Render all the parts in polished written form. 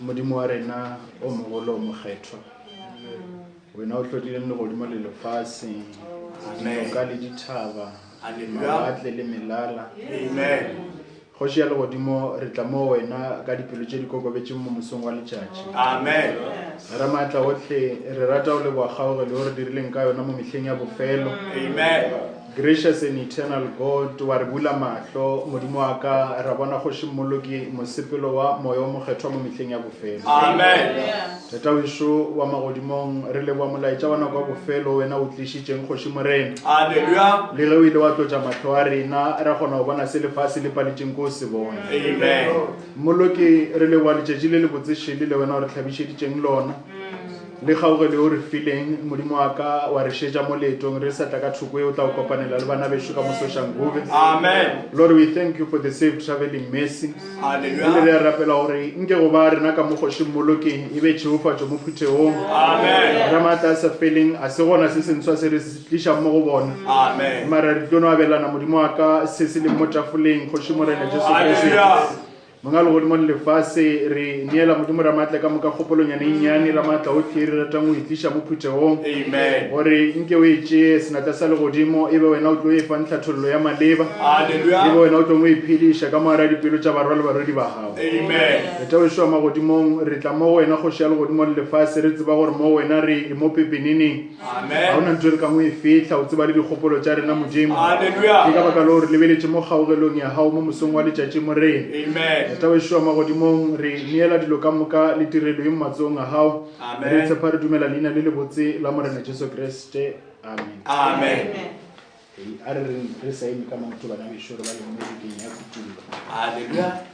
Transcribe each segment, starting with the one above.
modimo wa rena o mogolo o mokgethwa wena o hlodile legodimo le lefase dinoka le dithaba mawatle le melala. Kgoši ya legodimo re tla mo wena ka dipelo tše di kokobetšeng mo mosong wa letšatši. Amen. Ra maatla ohle re rata o leboga kgaoge le o re dirileng ka yona mo mehleng ya bofelo. Amen. Gracious and eternal God, wa re bula mahlo modimo wa ka ra bona kgoši mmoloki mosepelo wa moya o mokgethwa mo mehleng ya bofelo. Amen. Tata wešo wa magodimong re leboa molaetša wa nako ya bofelo wena o tlišitšeng kgoši morena. Hallelujah. Le ge o ile wa tlotša mahlo a rena ra kgona go bona se lefase le paletšeng ko o se bone. Amen. Mmoloki re leboa letšatši le le botsešele le wena o re hlabišeditšeng lona le kgaoge le o re fileng modimo wa ka wa re šetša mo leetong re sa tla ka thoko e o tla o kopanela le bana bešo ka mosošangube. Amen. Lord, we thank you for the safe traveling mercy. Hallelujah. Le rapela gore nke go ba rena ka mo kgoši mmoloki e be tšheofatšo mo phutheong. Amen. Ra maatla a sa feleng a se gona se sentshwa se re tlišang mo go bona. Amen. Mara re tlono abelana modimo wa ka se se leng mo tafoleng kgoši morena Jesu Kriste. Hallelujah. Monga legodimo le lefase re neela modimo ra maatla ka moka kgopolonyane e nnyane la maatla otlhe re ratang o itliša mo phutheong Amen. gore nke o e tšee senatla sa legodimo e be wena o tlo e fang tlhathololo ya maleba e be Hallelujah. wena o tlo mo iphediša ka moara dipelo tša barwa le barwedi ba gago. Amen. Eta wešo wa magodimong re tla mo wena kgoši ya legodimo le lefase re tseba gore mo wena re mo pepeneneng ga Amen. ona ntho re ka mo e fihla o tseba le dikgopolo tša rena modimo ke Hallelujah. ka baka le gore lebeletše mo kgaogelong ya gago mo mosong wa letšatši morena. Amen. Eta wešo wa magodimong re neela dilo ka moka le tirelo e matsong a gago Amen. re tshepa re dumela leina le lebotse la morena Jesu Kriste. Amen. Amen. A re reng re sa eme ka maoto bana bešo re ba le mo dikeng ya kutullo. Hallelujah.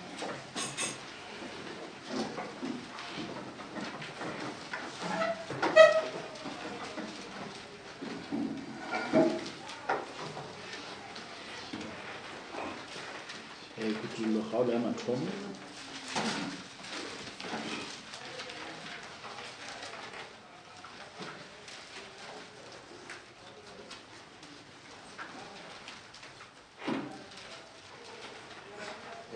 Kutullo kgaolo ya mathomo.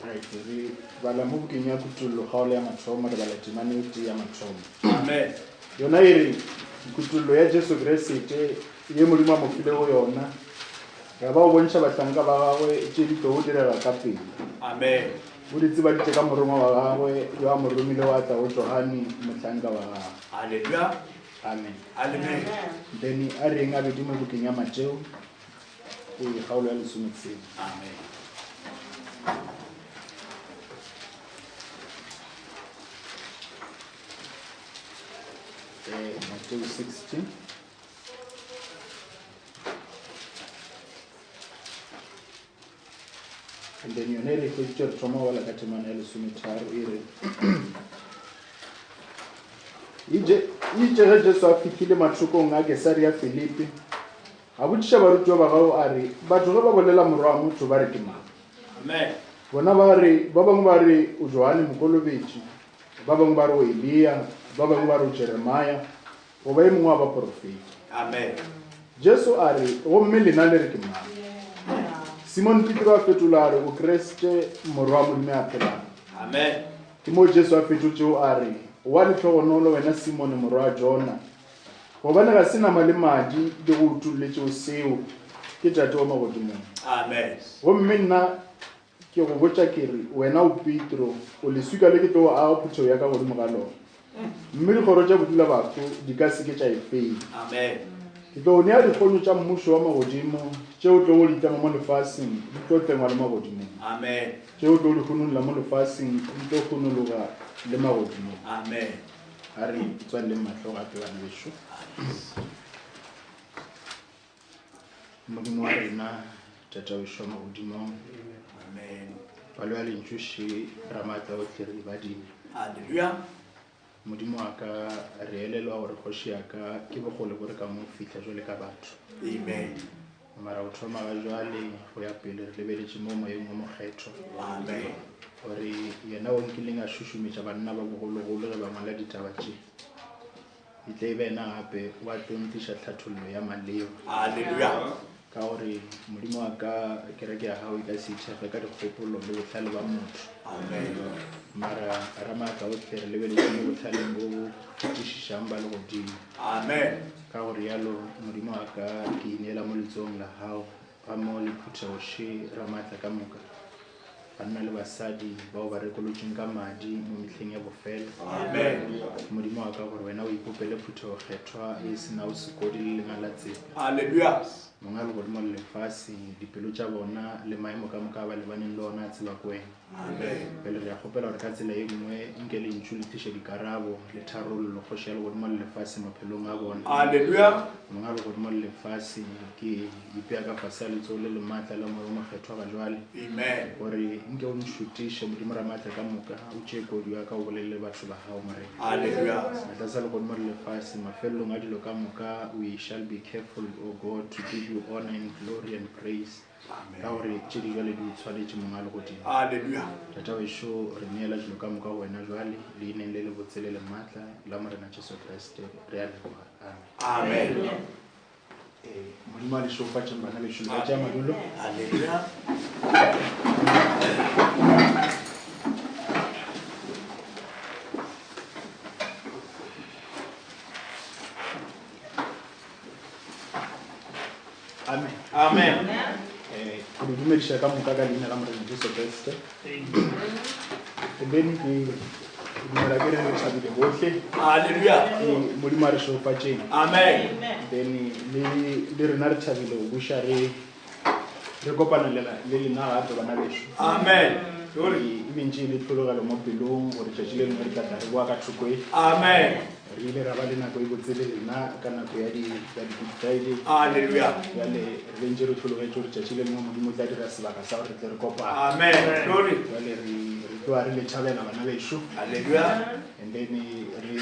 Right, re bala mo bukeng ya kutullo kgaolo ya mathomo re bala temane e tee ya mathomo. Amen. Yona e re kutullo ya Jesu Kriste ye modimo a mo file go yona ya ba o bontšha bahlanka ba gagwe tše di tlo go direga ka pele. Amen. O di tsebaditše ka morongwa wa gagwe yo a mo romile wa tla go Johane mohlanka wa gagwe. Hallelujah. Amen. Amen. Then a reng a bedi mo bukeng ya Mateo kgaolo ya lesometshela. Amen. Mateo 16. And then yone re feditše re thoma wala ka temana ya lesometharo e re itše ge Jesu a fihlile mathokong a Kesaria Filipi a botšiša barutiwa ba gago a re batho ge ba bolela morwa wa motho ba re ke mang. Amen. Bona ba bangwe ba re o Johane Mokolobetši, ba bangwe ba re o Elia, ba bangwe ba re o Jeremaya goba e mongwe wa baprofeti. Amen. Jesu a re gomme lena le re ke mang. Simon Petro a fetola a re o Kriste morwa wa Modimo a phelang. Amen. Ke mo Jesu a fetotšego a re wa letlhogonolo wena Simone morwa wa Jona gobane ga se nama le madi di go utulletšego seo ke tate wa magodimong. Amen. Gomme nna ke go botša ke re wena o Petro o leswika le ke tlo go aga phuthego ya ka godimo ga lona mme dikgoro tša bodula batho di ka seke tša efela. Amen. Ke tlo go nea dikgonyo tša mmušo wa magodimo tšeo tlo go ditlama mo lefaseng di tlo tlengwa le magodimong Amen. tšeo tlo go di kgonolola mo lefaseng di tlo kgonologa le magodimong. Amen. A re tswaleleng mahlo gape bana bešo. Modimo wa rena tata wešo wa magodimong Amen. palo ya lentšoši ra maatla otlhe re badile. Hallelujah. Modimo wa ka re elelwa gore kgoši ya ka ke bogole gore ka mo fitlha jwale ka batho. Amen. Mara o thoma ga jwale go ya pele re lebeletše mo moyeng wa mokgetho Amen. gore yena o nkileng a šušumetša banna ba bogologolo ge ba ngwala ditaba tše e tle e be ena gape wa tlo ntliša tlhathollo ya maleba. Hallelujah. ka gore modimo wa ka kereke ya gago e ka se ithege ka dikgopolo le botlhale ba motho. Mara ramaka o tlere lebeletse le botlhaleng bo bo fetišišang ba le godimo. Ka gore yalo modimo wa ka ke ineela mo letsogong la gago ga mo le phuthagoše ramatla ka moka banna le basadi bao ba rekolotseng ka madi mo metlheng ya bofelo. Modimo wa ka gore wena o ipopele phuthago kgethwa e sena o sekodi le lenga la tsela. Monga le godimo le lefase dipelo tša bona le maemo ka moka ba lebaneng le ona a tseba ko wena. Pele re a kgopela gore ka tsela e nngwe nke le ntšu le tliše dikarabo le tharollo kgoši ya le godimo le lefase maphelong a bona. Monga le godimo le lefase ke ipea ka fase ya letsogo le le maatla la moya o mokgethwa ga jwale gore nke o nšutiše modimo ramatla ka moka o tšee kodi ya ka o bolelele batho ba gago morena. Matla sa le godimo le lefase mafelelong a dilo ka moka we shall be careful o God to give you honor and glory and praise. Ka gore tše di jwale di tshwanetše monga le godimo. Tata wešo re neela dilo ka moka go wena jwale leineng le le botsele le maatla la morena Jesu Kriste re a leboga. Amen. Modimo a lešo fatšeng bana bešo le ka tšea madulo. Amen. Ke dumediša ka moka ka leina la morena Jesu Kriste. Then ke dumela ke re re thabile bohle. Modimo a re šofatšeng. Then le rena re thabile go buša re kopana le lena gape bana bešo. E bentše le tlhologelo mo pelong gore tšatši le lengwe re tla re boa ka thoko e. Re ile ra ba le nako e botsele lena ka nako ya di-Good Friday. Jale re bentše re tlhologetse gore tšatši le lengwe modimo tla dira sebaka sa gore re tle re kopana. Jale re tloa re le tšhabela bana bešo. And then re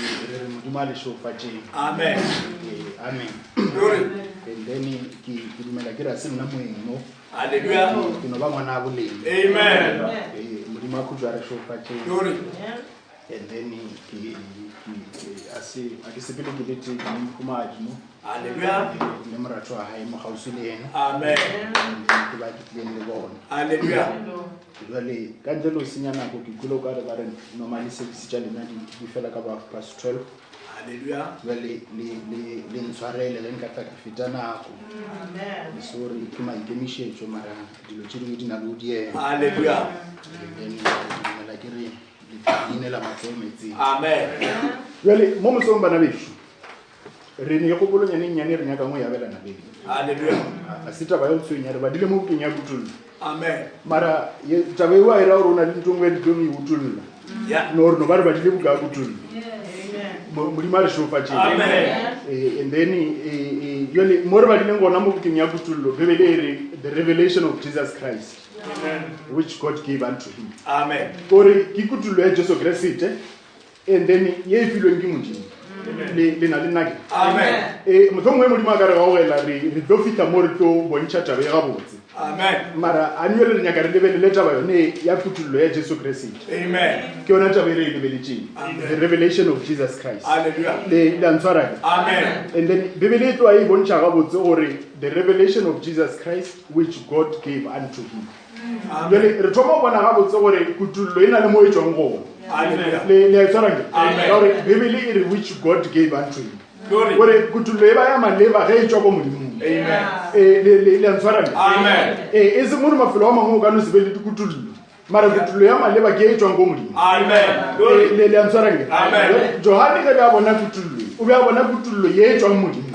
modimo a le šofatšeng. Amen. And then ke dumela ke ra se nna moeng mo. Ke no ba ngwana a boleng. Modimo a khutšwa re šofatšeng. And then a ke sepele ke lete mokhumadi mo. Le moratho wa hae mo gausi le yena. Ke ba ke tlileng le bona. Jwale ka ntle le o senya nako ke kule o ka re ba re normally service tša lena di fela ka ba past 12. Jwale le ntshwarele ge nka tla ka feta nako. Sorry ke maikemišetšo mara dilo tše dingwe di na le o diema. Then dumela ke re le inela matseo metseng. Jwale mo mosong bana bešo re ne kgopolonyane nnyane re nyaka ngwe yabelana le a se taba ya o tshwenya re badile mo bokeng ya botollo. Mara taba e wa era gore o na le ntong e ditong e botollola no gore no ba re badile boka ya botollo. Modimo a re šofatšeng. And then jale mo re badileng gona mo bokeng ya botollo bebele e re the revelation of Jesus Christ which God gave unto him. Gore ke kutullo ya Jesu Kriste and then ye e filweng ke modimo le na le nake. Motho mongwe modimo a ka re ga o gela re tlo fitlha mo re tlo bontšha taba e gabotse. Mara a nyo le re nyaka re lebelele taba yone ya kutullo ya Jesu Kriste. Ke yona taba e re e lebeletšeng the revelation of Jesus Christ. Le a ntshwara. And then bebele e tloa e bontšha gabotse gore the revelation of Jesus Christ which God gave unto him. Jale re thoma bona gabotse gore kutullo e na le mo e tswang gona. Le a tshwarang gore bebele e re which God gave unto him. Gore kutullo e ba ya maleba ge e tswa ko modimong. Le a ntshwarang. E se mo mafelo a mangwe o ka no se be le dikutullo mara kutullo ya maleba ke e tswang ko modimo. Le a ntshwarang. Johane ge be a bona kutullo o be a bona kutullo ye e tswang modimo.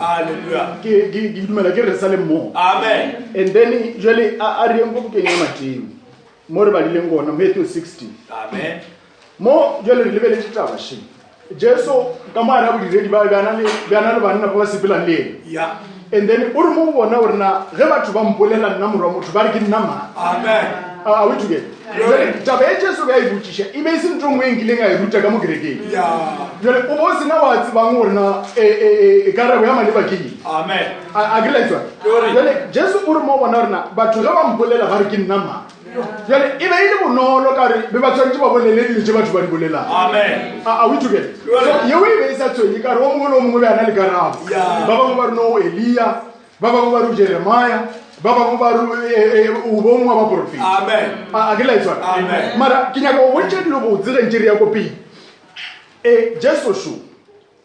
Ke dumela ke re sa le mmogo. And then jale a re eng ko bokeng ya Mateo mo re badileng gona Matthew 16. Mo jale re lebeletse taba she Jesu ka mo ara bodiredi ba bana le banna ba sepela le ena. And then o re mo bona gore na ge batho ba mpolela nna morwa motho ba re ke nna ma. Are we together? Taba e Jesu ga e botšiša e be e se ntho ngwe nkileng a e ruta ka mo kerekeng. Jale o bo sena wa tsebang gore na karabo ya maleba ke eng. A ke laetswa. Jale Jesu o re mo bona gore na batho ge ba mpolela ba re ke nna ma. Jale e be e le bonolo ka re be ba tshwanetse ba bolele dilo tse batho ba di bolelang. Are we together? So ye e be e sa tshwenye ka re o mongwe le o mongwe be a na le karabo. Ba bangwe ba re no Elia, ba bangwe ba re Jeremia, baba mo ba o bo mo ba profit Amen. a ke la etswa Amen. mara ke nyaka o ntse dilo bo tsere ntse ya kopi Jesu sho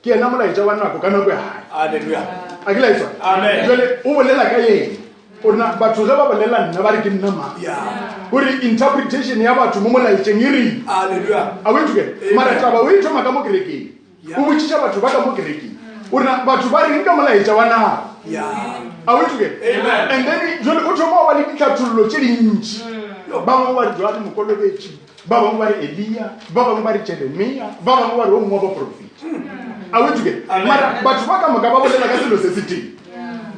ke ena mola etsa bana go kana go ya Hallelujah. a ke la etswa Amen. jole o bolela ka yena ona batho ga ba bolela nna ba re ke nna ma Yeah. gore interpretation ya batho mo mola etseng iri Hallelujah. a we tshwe mara taba o itoma ka mo kerekeng o botšiša batho ba ka mo kerekeng ona batho ba re nka mola etsa bana Yeah. a we tshwe Amen. and then jole o thoma wa le ditlhathololo tse dintsi ba bangwe ba re Johane Mokolobetši ba bangwe ba re Elia ba bangwe ba re Jeremia ba bangwe ba re o mongwe ba profeta a we tshwe mara batho ba ka moka ba bolela ka selo se se teng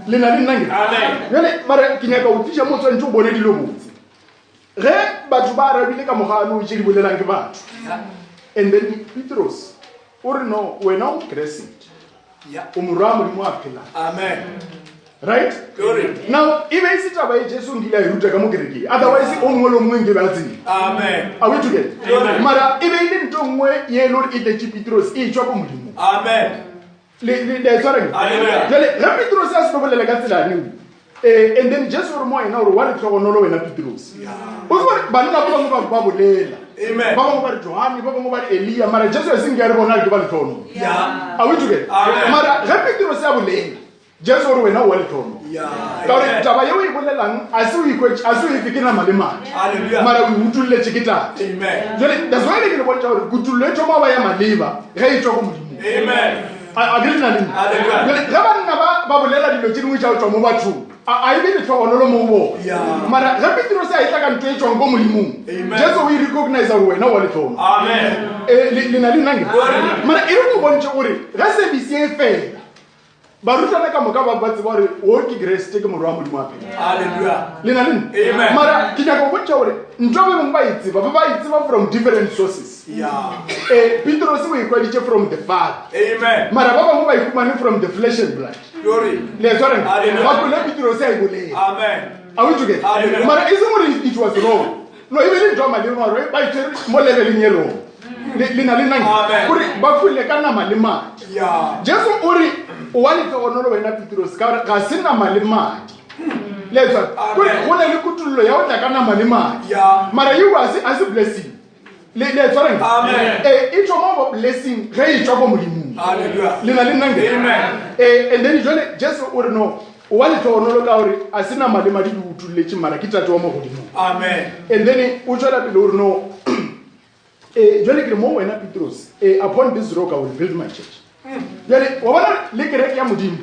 le na le nnang jale mara ke nyaka o tiša mo tswantse o bone dilo botse ge batho ba arabile ka mogano o tse di bolelang ke batho and then Petros o re no wena o crescent o morwa modimo a phela Amen. right Glory. now e be e se taba e Jesu nkile a e ruta ka mo kerekeng otherwise o mongwe le mongwe nke ba tsene Amen. a we together mara e be e le nto nngwe ye le gore e tletše Petros e tswa ko modimo Amen. le tshwareng Hallelujah. jale ge Petros a se bolela ka tsela neo and then Jesu re mo ena gore wa letlhogonolo wena Petros o se gore banna ba bangwe ba bolela Amen. ba bangwe ba re Johane ba bangwe ba re Elia mara Jesu a seng ke a re bona ke ba letlhogonolo Yeah. a we together Amen. mara ge Petros a bolela Jesu gore wena o wa letlhogonolo Yeah. ka gore taba ye o e bolelang a se o efe ke nama le madi Hallelujah. mara o utulletse ke tate Amen. jale that's why ke le bontsha gore kutullo e thoma ba ya maleba ge e tswa go modimo Amen. a ke le na le Hallelujah. jale ge banna ba bolela dilo tse dingwe tša go tswa mo bathong a e be letlhogonolo mo bone Yeah. mara ge Petros a e tla ka nto e tswang ko modimong Amen. Jesu o e recognize gore wena wa letlhono Amen. le na le nnange mara e re go bontse gore ge service e fela barutwana ka moka ba tseba gore o ke Kriste ke morwa wa modimo a phela Hallelujah. le na le Amen. mara ke nyaka go bontšha gore ntho ba bengwe ba e tseba from different sources Yeah. Petros o ikwaditše from the Father Amen. mara ba bangwe ba ikhumane from the flesh and blood Glory. le tshwareng Hallelujah. ba kole Petros a e bolela Amen. a we together Hallelujah. mara e se gore it was wrong no e be le ntho a malema gore ba itšere mo leveleng e wrong le na le Amen. nnang gore ba fule ka nama le madi Yeah. Jesu o re o wa letlhogonolo wena Petros ka gore ga se nama le madi le tshware gore go na le kutullo ya o tla ka nama le madi Yeah. mara eo a se blessing le tshwareng Amen. e tswa mo bo blessing ge e tswa ko modimong Hallelujah. le na le nnange Amen. and then jale Jesu o re no o wa letlhogonolo ka gore a se nama le madi di utulletse mara ke tate wa mo godimong Amen. and then o tswela pele o re no jale ke re mo wena Petros upon this rock I will build my church jale wa bona le kereke ya modimo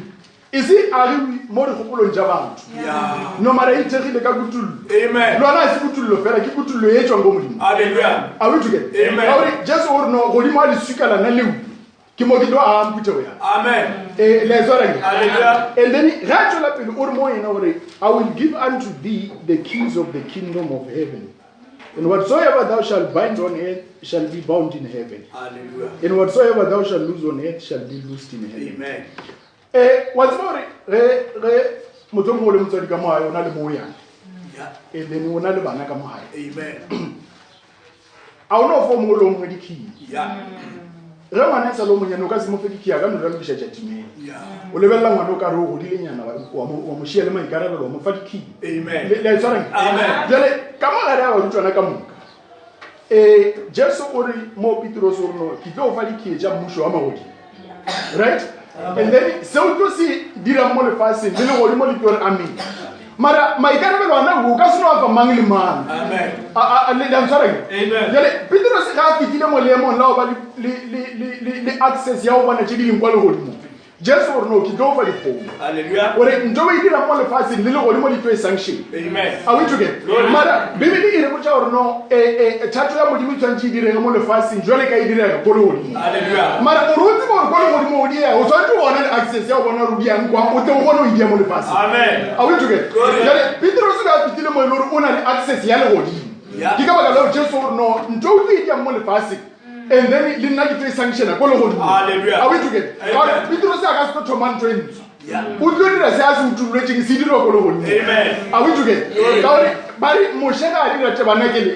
e se a re mo dikgopolong tša batho Yeah. no mara e thegile ka kutullo Amen. lona a se kutullo fela ke kutullo e tswang ko modimo Hallelujah. a we together Amen. ka gore Jesu o re no godimo a lesukalana leo ke mo ke tlo a ampute go yana Amen. le tshwareng Hallelujah. and then ge a tswela pele o re mo yena gore I will give unto thee the keys of the kingdom of heaven and whatsoever thou shalt bind on earth shall be bound in heaven Hallelujah. and whatsoever thou shalt loose on earth shall be loosed in heaven Amen. wa tseba gore ge motho mongwe le motswadi ka mogae o na le mo yana Yeah. and then o na le bana ka mogae Amen. a o no fa o mongwe le o mongwe dikii Yeah. ge ngwana e sa le o monyane o ka se mo fe dikii a ka no ra lokiša tšatimeng Yeah. o lebelela ngwana o ka re o godilenyana wa mo šia le maikarabelo wa mo fa dikii Amen. le tshwareng Amen. jale ka mogare a barutwana ka moka Jesu o re mo Petros o re no ke tlo o fa dikii tša mmušo wa magodimo right and then seo tlo se dirang mo lefaseng le legodimo le tlo re amen mara maikarabelo ana o ka se no a fa mang le mang Amen. le tshwareng Amen. jale Petros ga a fetile mo leemong la o ba le access ya go bona tše di leng kwa legodimo Jesu o re no ke tlo o fa dikgomo Hallelujah. gore ntho o e dirang mo lefaseng le legodimo le tlo e sanction Amen. a we together Glory. mara bibele e re botša gore no thato ya modimo e tshwantse e direga mo lefaseng jwale ka e direga ko legodimo Hallelujah. mara gore o tseba gore ko legodimo o diega o tshwanetse o bona le access ya go bona gore o diang kwa o tle o kgone o idia mo lefaseng Amen. a we together Glory. jale Petros ka a fetile mo e le gore o na le access ya legodimo Yeah. ke ka baka leo Jesu gore no ntho o tlo e diang mo lefaseng and then le nna ke tlo e sanctiona ko legodimo Hallelujah. a we together Amen. ka gore Petros a ka se tlo thoma ntho e ntsho Yeah. o tlo dira se a se utulletseng se dirwa ko legodimo Amen. a we together ka gore ba re moše ga a dira tebana kele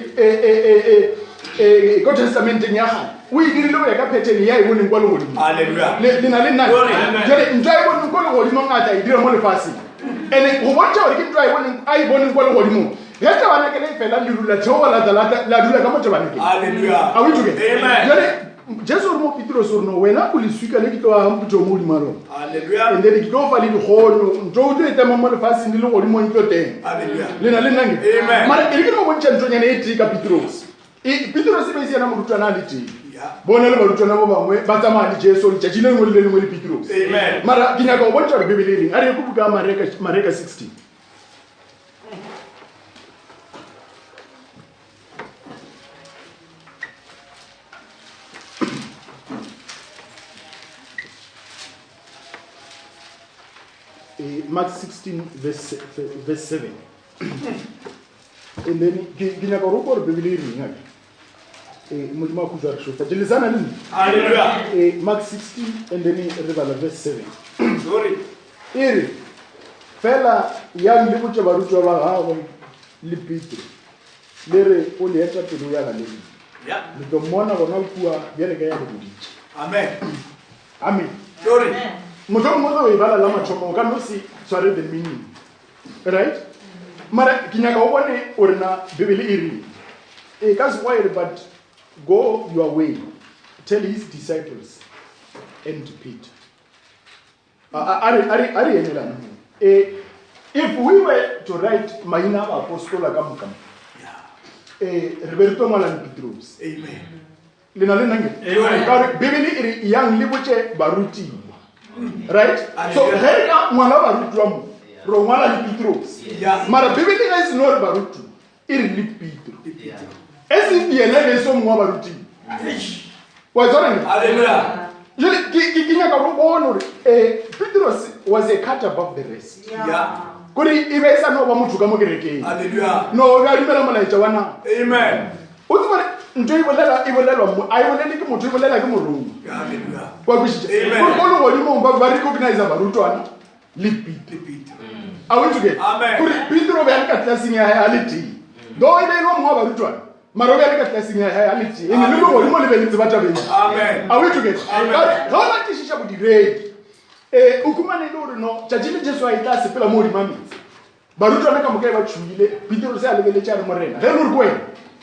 ko testamenteng ya gale o e dirile go ya ka pattern ya e boneng kwa legodimo Hallelujah. le na le nna Glory. Amen. jale ntho a e boneng ko legodimo ngata e dira mo lefaseng And what you can try when I want to go to that's the one I can fella you la chowa la dula kama tabani. Hallelujah. Are we together? Amen. Just or more Petro so no when I will speak a little to mudi maro. Hallelujah. And then it go for little hole do the mama fast in the low mo into ten. Hallelujah. Lena Amen. Mara ilikuwa mwancha ntonya na etika Petros. Petros ibezi na mrutu anality. Bona le barutu na bamwe batamani Jesu lichachine ngoli le ngoli Petros. Amen. Mara kinyaka uboncha Biblia ari kubuka Mareka 60. Mark 16 verse 7. And then kinyaka ruko Biblia ngaki. Mulima kujwa kushuta. Jilizana nini? Hallelujah. Mark 16 and then revala verse 7. Glory. Iri fela ya libuche barutu ba hawo lipitro. Lere oli eta pelo ya galeli. Yeah. Nitomona bona kuwa yele ga ya kudichi. Amen. Amen. Glory. Mutomo ibala la machomo kanu si sware the meaning. Right? Mara kinyaka ubone orina Biblia iri. That's why but go your way. Tell his disciples and Peter. If we were to write Maina Apostle Agamukam, Roberto Malan Petros. Amen. Lina Bibili young Libuche Baruti. Right? So Herika Mala Barutram, Romala Petros. Mara Bibili is not Barutu. It Petro. As if the eleven is some more Baruti. Was on it? Hallelujah. Petros was a cut above the rest. Yeah. Could he even say no one to come again? Hallelujah. No, we are not Malayawana. Amen. I will let him to let him room. Hallelujah. What was it? Recognize about Rutuan. Lipit. I want to get. Amen. Could Peter of Alcatasing a reality? Though I know more about Rutuan. Maroga testing a reality. In the middle of the Amen. Are we together? How much is she about the grade? Ukumane no, Chajini just why it does a more mammy. Baruto Nakamaka Chile, Peter Sal, the child Morena. They will go. It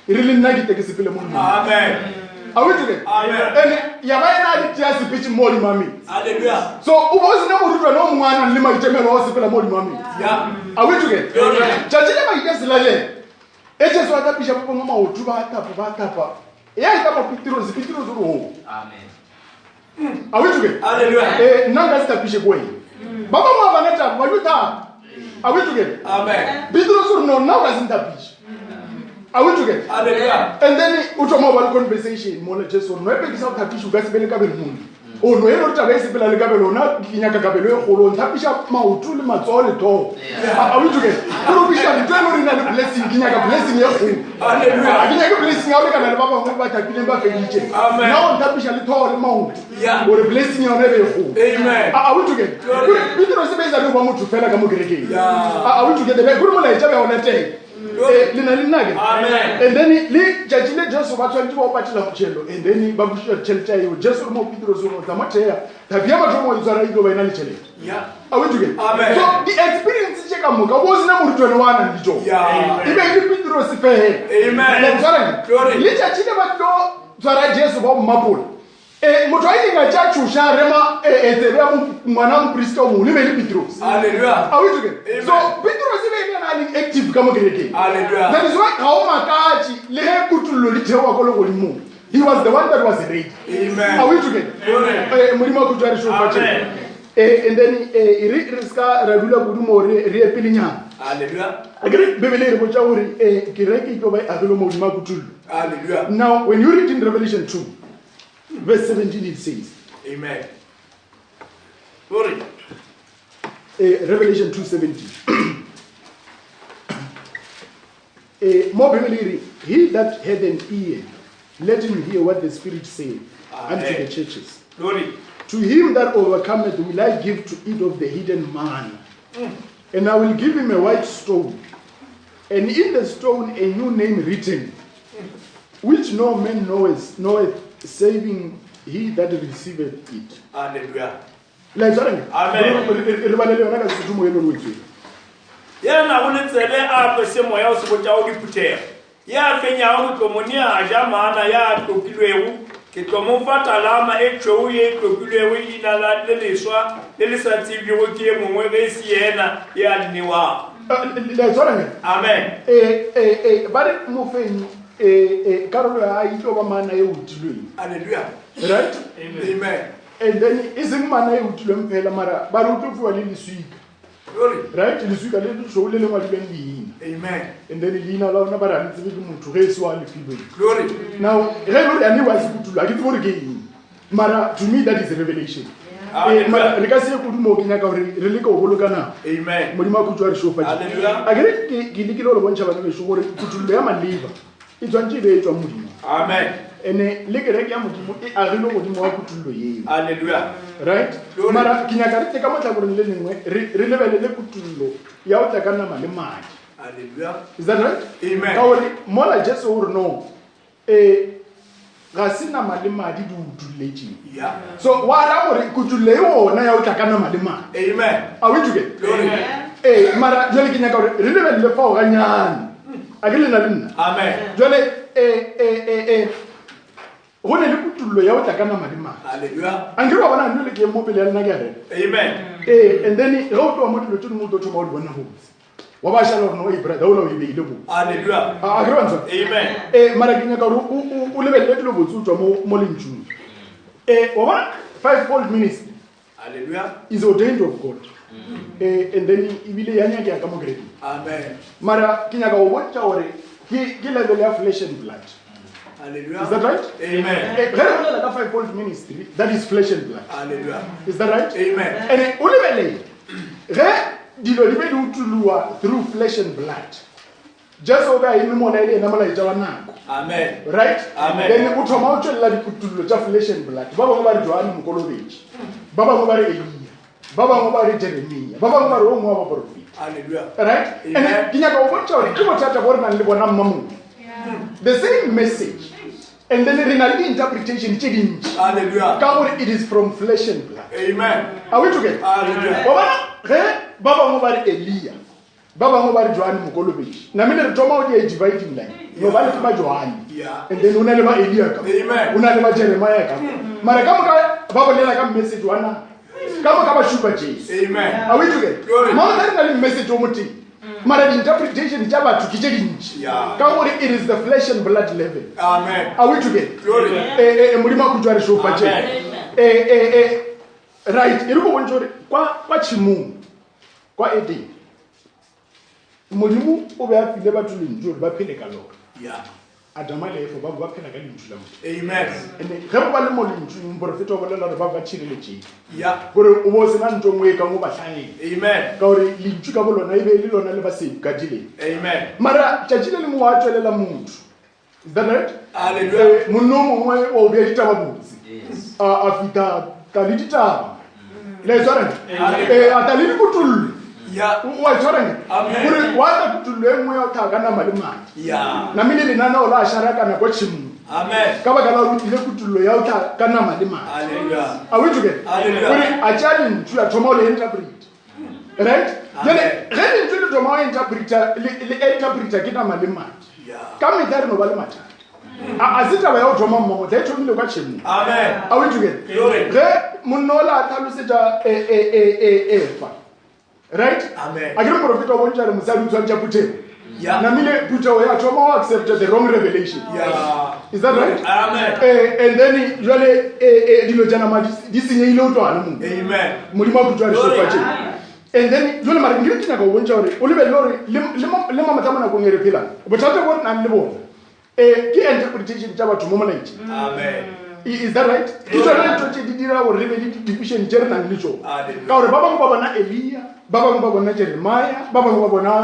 really negative is a film. Amen. Are we together? Amen. And Yamana just a pitch more mammy. Hallelujah. So, who was no one and limited also more mammy? Yeah. Are we together? Chajina just like eches watapisha popo mama utuba tapa. Yeah, kama Petros ro. Amen. Are we together? Hallelujah. Nanga stapishe kwa. Baba mwa vaneta wajuta. Are we together? Amen. Petros no nanga stapishe. Are we together? Hallelujah. And then utoma wal conversation mola Jesu no ebe kisa tapishe ugasibele kabele mundu. O no ero tabesi pela le kabelo na kinyaka kabelo e kholo ntapisha mautuli matsole to. Are we together? Kurubisha ntwelo rina le blessing kinyaka blessing ye kholo. Hallelujah. Kinyaka blessing ya le kana le baba ngo ba tapile ba felice. Amen. Now ntapisha le to le mautu. Yeah. Or blessing ya nebe kholo. Amen. Are we together? Petro sebeza le ba muthu fela ka mo gereke. Yeah. Are we together? Be kuru mola itabe ona te. Amen. And then li jajile Jesu batwanti ba opatila mchelo and then babusha chelcha yo Jesu mo Petro so no tamatea tabia batho mo izara ilo ba ina le chele. Yeah. Are we together? Amen. So the experience cheka moka was na murutwe wana ndicho. Yeah. Ibe ni Petro sife. Amen. Glory. Li jajile batho zara Jesu ba mapolo. Muthu ayinga chachusha rema etebya mwana mkristo mu libe li Petros. Hallelujah. Are we together? So Petros ibe yana active kama gereke. Hallelujah. That is why how makachi lehe kutulo litewa kolo kolimu. He was the one that was ready. Amen. Are we together? Mulima kujari shofa che. And then riska radula kudumo repilinya. Hallelujah. Agri bebele rebocha uri kireki ko bai adulo mulima kutulu. Hallelujah. Now when you read in Revelation 2 verse 17 it says, Amen. Glory. Revelation 2:17. More biblically, he that had an ear, let him hear what the Spirit saith unto the churches. Glory. To him that overcometh will I give to eat of the hidden manna, and I will give him a white stone, and in the stone a new name written, which no man knoweth, saving he that receiveth it. Hallelujah. Amen. ya na go tsele a pe se moya o se botsa o diputega ya fenya go tlomonia a jamana ya tlokilwego ke tlomo fatalama e tšweu ye tlokilwego ina la le leswa le le sa tsebjego ke e mongwe ge se yena ya diniwa amen ba re mofenyi karolo ya itlo ba mana e utilweng hallelujah right amen and then iseng mana e utilweng phela mara ba re o tlo fiwa le leswika right leswika le tšweu le lengwa dileng leina amen and then leina la ona ba re a letsebe ke motho ge e se wa lefilweng glory now ge e lore ane wa se kutulwa ke tsebo re ke eng mara to me that is a revelation mara re ka se kudumo ke nyaka gore re le ka o boloka nako amen modimo a khutshwa re shofa a kere ke le ke lo le bontšha bana beso gore kutullo ya maleba e tswantse e be e tswang modimo amen ene le kereke ya modimo e agile godimo wa kutullo eo hallelujah right mara ke nyaka re tle ka motlhakoreng le lengwe re lebelele kutullo ya o tla ka nama le madi hallelujah is that right amen ka gore mola jesu o re no ga se nama le madi di utulletseng yeah so wa ra gore kutullo e ona ya o tla ka nama le madi amen a o itsuke glory mara jwale ke nyaka gore re lebelele fao ganyane a ke lena le nna amen jwale go ne le kutullo ya o tla ka nama le madi hallelujah a nkere wa bona nne le ke mo pele ya lena ke a rena amen and then ge o tloa mo dilo tse dingwe o tlo thoma o di bona botse wa ba šala gore no brother ola o e beile botse hallelujah a kere bantshwa amen mara ke nyaka gore o lebelele dilo botse o tswa mo lentšong wa bona 5-fold ministry hallelujah is ordained of God and then ebile ya nyake ya ka mo kerekeng amen mara ke nyaka go bontša gore ke level ya flesh and blood hallelujah is that right amen ge re bolela ka 5-fold ministry that is flesh and blood hallelujah is that right amen and o lebelele ge dilo di be di utuluwa through flesh and blood jesu o be a eme mona e le ena molaetša wa nako amen right Amen. then o thoma o tšwelela diputullo tša flesh and blood ba bangwe ba re joane mokolobetši ba bangwe ba re elia ba bangwe ba re jeremia ba bangwe ba re o ngwe wa baprofeta hallelujah right Amen. and ke nyaka go bontšha gore ke bothata bo re nang le bona mmamong the same message and then re na le di-interpretation tše dintši hallelujah ka gore it is from flesh and blood amen are we together hallelujah wa bona ge ba bangwe ba re elia ba bangwe ba re joane mokolobetši namile re thoma o di dividing line no ba le ba joane yeah and then o na le ba elia ka Amen. o na le ba jeremia ka mara ka moka ba bolela ka message wa nako ka moka ba šupa jesu amen are we together Glory. mara re na le message o moteng mara di-interpretation tša batho ke tše dintši Yeah. ka gore it is the flesh and blood level amen are we together Glory. modimo a khutšwa re šofa tše Amen. right e re go bontse gore kwa tšhimong kwa Eden modimo o be a file batho lentšu gore ba phele ka lona yeah adama le efo ba phela ka lentšu la motho amen and ge go ba le mo lentšong porofeta o bolela gore ba tšhireletšeng yeah gore o bo o sena ntho ngwe e ka mo batlhangeng amen ka gore lentšu ka bolona e be le lona le ba sekadileng amen mara tšatši le lengwe wa tswelela motho is that right hallelujah monno o mongwe wa o bea ditaba botse a fita ta le ditaba le e tshwareng a ta le dikutullo yeah wa e tshwareng Amen. gore wa ta kutullo e nngwe ya o tlhaga ka nama le madi yeah namile lenaneo la a sharakana kwa tšhimong amen ka baka la o rutile kutullo ya o tlhaga ka nama le madi hallelujah a o itogether Hallelujah. gore a tšea lentšu ya thoma o le interpret right jale ge lentšu le thoma o interpreta ke nama le madi yeah ka metla re no ba le mathata a se taba ya o thoma mmamotla e thomile kwa tšhemong amen a o itogether Glory. ge monna o la tlhalosetša efa right Amen. a ke re porofeta o bontša re mosadi o tshwantša puthego Yeah. namile puthego ya thoma o accepta the wrong revelation yeah is that right amen and then jale dilo tša nama di senyeile o tlwana mong amen modimo a khutšwa re Glory. sofa tše and then jale mara nkere ke nyaka go bontšha gore o lebelele gore le mamatla mo nakong e re phelang bothata bo re nang le bona ke interpretation tša batho mo molaetšeng amen is that right ke tsona ntho tše di dira gore re be le di-division tše re nang le tsone Hallelujah. ka gore ba bangwe ba bona elia ba bangwe ba bona jeremia ba bangwe ba bona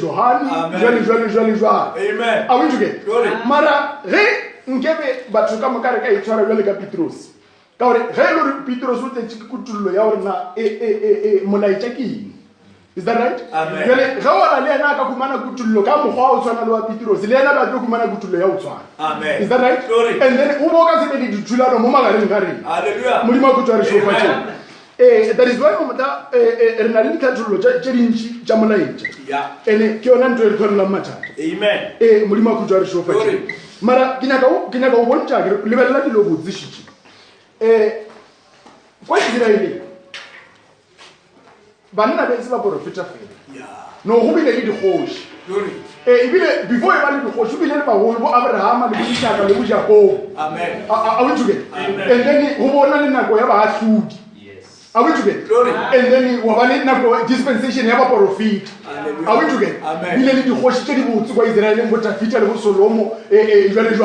johane Amen. jwale amen a o itoke Glory. mara ge nkebe batho ka moka re ka itshwara jwale ka petros ka gore ge e le gore petros o tletse ke kutullo ya gore na molaetša ke eng is that right Amen. jale ge ona le ena a ka humana kutullo ka mokgwa wa o tshwana le wa petros le ena ba tlo humana kutullo ya o tshwana amen is that right Glory. and then o bo ka se be le dithulano mo magareng ga rena hallelujah modimo a khutšwa re šofa tšeo that is why re na le dikgathololo tše dintši tša molaetša ene ke yona ntho e re tshwarelang mathata modimo a khutso a re šofatše mara ke nyaka go bontša ke lebelela dilo botsišitše kwa Iseraeleng banna ba etse ba profeta fela no go bile le dikgoši ebile before e ba le dikgoši o bile le bagolo bo Abrahama le bo Isaka le bo Jacob are we together and then go bona le nako ya baahlodi are we together and then wa ba le nako dispensation ya ba profeta are we together bile le dikgoši tše di botse kwa Israeleng bo Dafita le bo Solomo jwale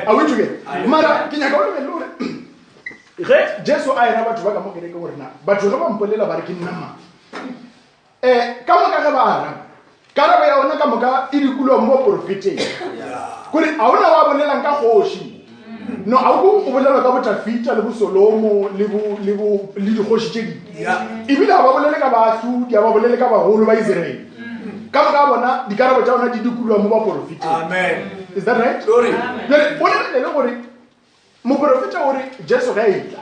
are we together mara ke nyaka o lebelle gore ge Jesu a ena batho ba ka mo kereke gore na batho ge ba mpolela ba re ke nna mang ka moka ge ba araba karaba ya ona ka moka e dikulo mo profeteng gore a ona wa bolelang ka kgoši no a go bolela ka bo Dafita le bo Solomo le dikgoši tše di ebile a ba bolele ka baahlodi a ba bolele ka bagolo ba Israele ka moka bona dikarabo tša ona di dikulo mo ba profeteng is that right jale o lebelele gore moprofeta gore Jesu ga etla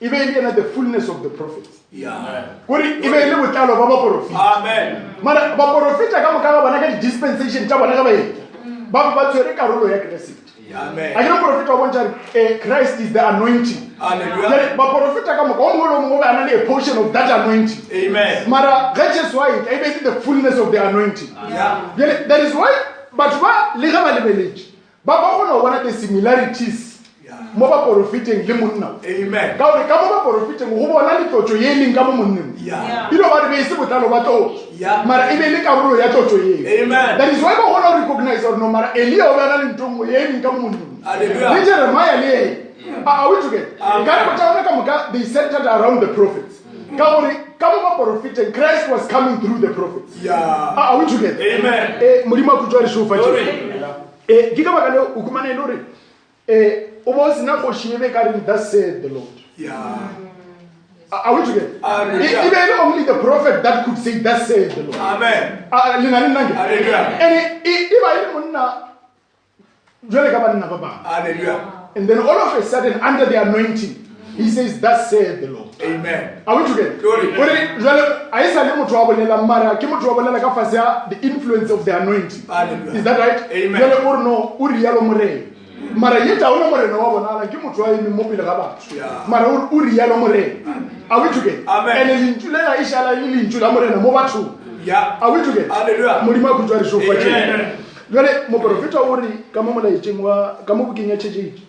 e be le the fullness of the prophets gore e be le botlalo ba baprofeta mara baprofeta ka moka ba bona ka dispensation tša bona ga ba etla ba tshwere karolo ya Christ a ke profeta wa bontša Christ is the anointing baprofeta ka moka o mongwe le mongwe ba na le a portion of that anointing mara ga Jesu a etla e be le the fullness of the anointing that is why batho ba le ga ba lebeletše ba kgona go bona the similarities mo ba profeteng le monna ka gore ka mo ba profeteng go bona le tlotso ye leng ka mo monneng ilo ba re se botlalo ba tlotso mara e be le karolo ya tlotso ye that is why ba gona recognize or no mara Elia o bana le ntongo ye leng ka mo monneng le Jeremiah le are we together ka re botsa ka moka they centered around the prophets ka gore ka mo ba profeteng Christ was coming through the prophets are we together modimo a khutso a re šofatše ke ka baka le o kumane le gore o bo sena go shibe ka re that said the Lord are we together even only the prophet that could say that said the Lord and if I monna jwale ka banna ba ba and then all of a sudden under the anointing he says that said the Lord are we together gore jwale a isa le motho wa bolela mara ke motho wa bolela ka fase ya the influence of the anointing is that right jwale o re no o rialo morena mara yeta ona morena wa bona ke motho wa eme mo pele ga batho mara o rialo morena are we together and lintšu le la ishala le lintšu la morena mo batho are we together modimo a khutso a re šofatše jwale moprofeta o re ka mo molaetšeng wa ka mo bukeng ya tšhetšetše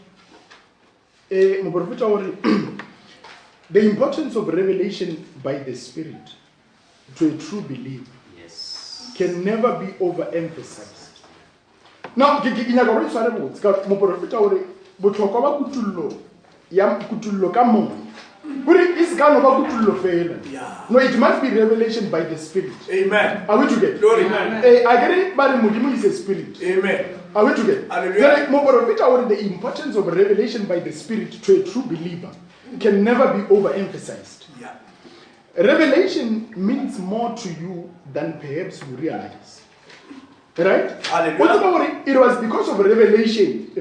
moprofeta o re the importance of revelation by the Spirit to a true believer can never be overemphasized. Now, ke nyaka go tsware botse ka moprofeta o re botlhokwa ba kutullo ka mo gore is ka no ba kutullo fela no it must be revelation by the Spirit are we together I get it but modimo is a spirit are we together moprofeta o re the importance of revelation by the Spirit to a true believer can never be overemphasized. Revelation means more to you than perhaps you realize. Right? It was because of revelation.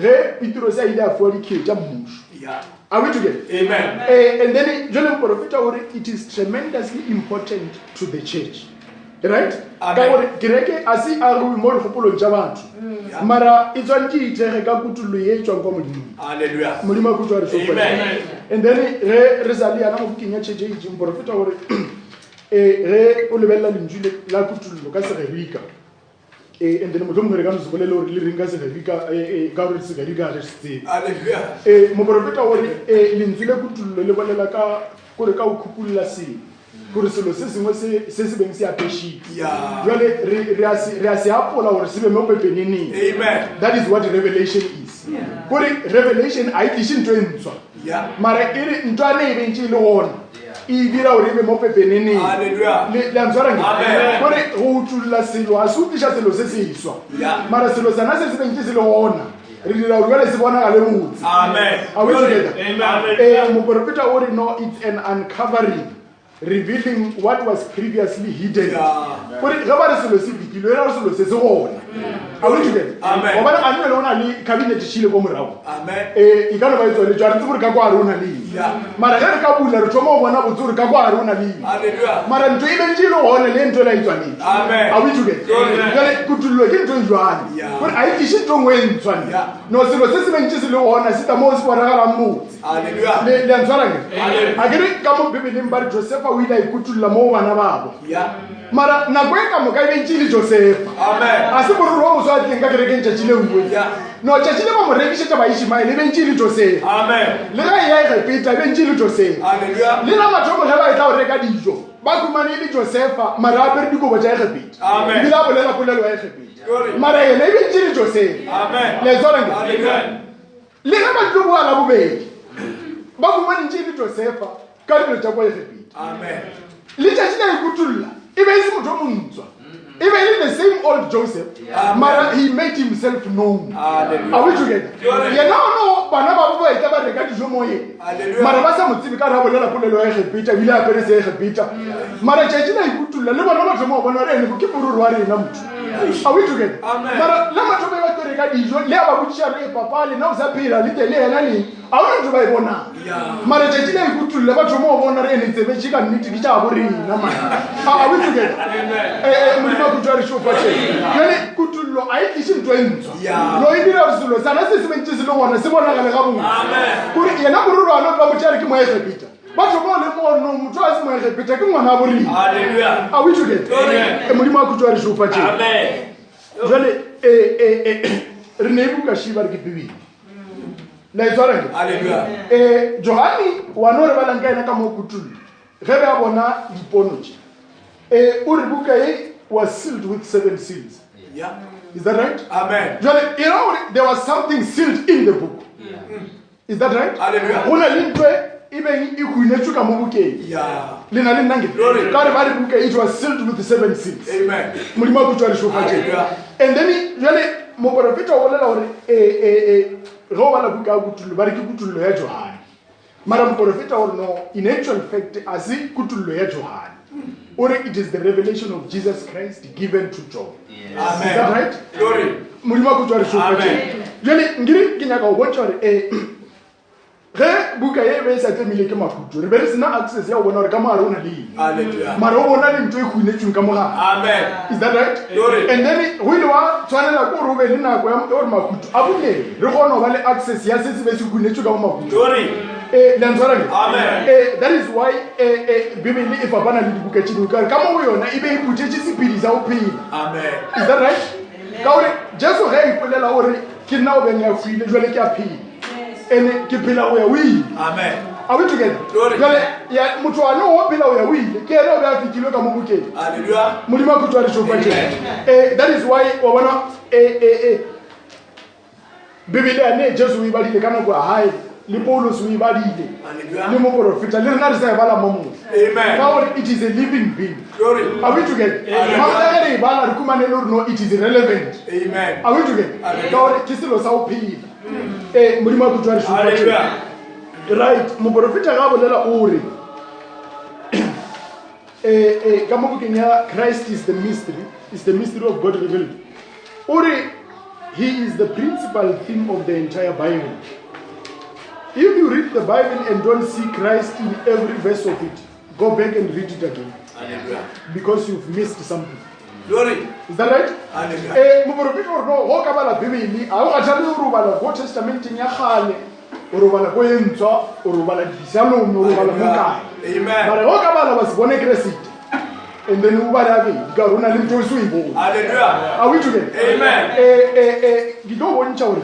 Are we together? Amen. And then it is tremendously important to the church. Right? Mara itzwanti itsege ka kutullo ye tswang kwa modimo. Hallelujah. Modimo a kutwa re sofa. Amen. And then re sali ana mo bukeng ya tšhetše moprofeta gore ge o lebella lentswe la kutullo ka segerika and then motho mongwe re ka no se bolele gore le reng ka segerika ka gore segerika re se tsebe. Hallelujah. Moprofeta gore lentswe le kutullo le bolela ka gore ka o khupulla selo gore selo se sengwe se beng se apešitse jwale re a se apola gore se be mo pepeneneng. That is what revelation is. Gore revelation a itliše ntho e ntswa mara e re ntwane e bentše e le gona e dira gore e be mo pepeneneng le antshwarang gore go utolola selo a se utliša selo se se iswa mara selo sana se se bentše se le gona re dira gore jwale se bonagale botse. Are we together? Moprofeta o re no it's an uncovering revealing what was previously hidden. But the Rabbi selo se bikilo era selo se se gona. Amen. Amen. Obana a nne lona le cabinet chile go morago. Amen. E ka no ba itso le jwa ntse ka kwa rona le. Mara ga re ka bula re thoma bona botsuri ka kwa rona le. Hallelujah. Mara ntwe ile ntilo gona le ntwe la itswa le. Amen. Are we together? Jale kutullo ke ntwe jwana. But a itse ntwe ngwe ntwa le. No selo se se bentse se le gona se ta mo se bona ga mo. Hallelujah. Le ntwara ke. A ke re ka mo Bibeleng ba Joseph o ile ikutulla mo bana babo. Mara na kwe ka mo ka bentse Joseph. Amen. A se borro mo so a teng ka kereke ntse tshile ngwe. No tshile ba mo rekishetsa ba Ishmael le bentse Joseph. Amen. Le ga ya e Peter bentse Joseph. Hallelujah. Le na mathomo ga ba tla o reka dijo. Ba kumane le Joseph mara a pere dikobo tsa e Peter. Amen. Le la bolela polelo ya e Peter. Mara ene e bentse Joseph. Amen. Le tsona ke. Hallelujah. Le ga ba tlo bua la bobedi. Ba kumane ntse Joseph ka dilo tsa kwa e Peter. Amen. Le tshile e kutulla. Ibe isi motho o montswa. Even in the same old Joseph, Mara, he made himself known. Are we together? Yeah, no, bana ba bo eta ba reka dijo moye. Mara ba sa motsebi ka ra bolela polelo ya Peter, bile a pere se Peter. Mara tshetse na ikutulla le bona ba tlomo bona re ne go ke bororo wa rena motho. Are we together? Mara la matho ba ba reka dijo le ba butshia re papa le na o sa phela le tele yena le. A ona ntse ba e bona. Mara tshetse na ikutulla ba tlomo bona re ne tsebe tshika nniti ke tsa bo rena man. Are we together? Amen. Kutwari shofa che yone kutullo a itse ntwe ntso lo idira silo sana se se mentse silo bona se bona ga le ga bongwe amen kuri yena bororo a no ka motshari ke mo e Peter batho mo le mo no motho a se mo e Peter ke ngwana a bori hallelujah a we together modimo a kutwari shofa che amen jole re ne buka shiba re ke Bibele la tsara ke hallelujah Johani wa no re balanka ena ka mo kutullo ge be a bona diponoche o re buka was sealed with 7 seals. Yeah. Is that right? Amen. You know, there was something sealed in the book. Yeah. Is that right? Hallelujah. Una lintwe even ikuinechuka mubuke. Yeah. Lina linange. Kare bari buke it was sealed with 7 seals. Amen. Mulima kutwali shofa je. And then mo profeta o bolela hore go bala buka kutullo bari ke kutullo ya Johana. Mara mo profeta hore no in actual fact asi kutullo ya Johana. Or it is the revelation of Jesus Christ given to John. Yes. Amen. Is that right? Glory. Mulima kutwari shofa je. Jole ngiri kinyaka o bontsha ge buka ye be sa temile ke makutu re be re sena access ya o bona re ka mara ona le hallelujah mara o bona le ntwe go inetseng ka moga amen is that right glory and then we know tshwanela go robe le nako ya o makutu a bone re gona ba le access ya se se be se go inetseng ka makutu glory le ntsara amen that is why Bibele e fapana le dibuka tshedi ka ka mo yona e be e butetse sepidi sa o phela amen is that right ka ore Jesu ge e ipolela ore ke nna o beng ya fuile jwale ke a phela ene ke phela o ya wi amen are we together jale ya motho wa no o phela o ya wi ke ene o ba fikile ka mo bukeng hallelujah modimo a kutwa re shofa tse that is why o bona Bibele ane Jesu o ibadile kana go hae le Paulos o ibadile hallelujah le mo profeta le rena re sa bala mo mo amen now it is a living being glory are we together ma re bala re kumane no it is relevant amen are we together now ke selo sa o phela modimo a kutwari shofa right mo profeta ga bolela o re ka mo bukeng ya Christ is the mystery of God revealed o re he is the principal theme of the entire Bible. If you read the Bible and don't see Christ in every verse of it, go back and read it again. Hallelujah. Because you've missed something. Glory. Is that right? Hallelujah. Mo profeta o no go ka bala Bibele a go tshware o robala go testamenteng ya khale o robala go yentswa o robala disalong o robala mo kae amen bare go ka bala ba se bone Christ and then u bala be ka rona le ntwe se ibo hallelujah are we together amen di do bontsha ore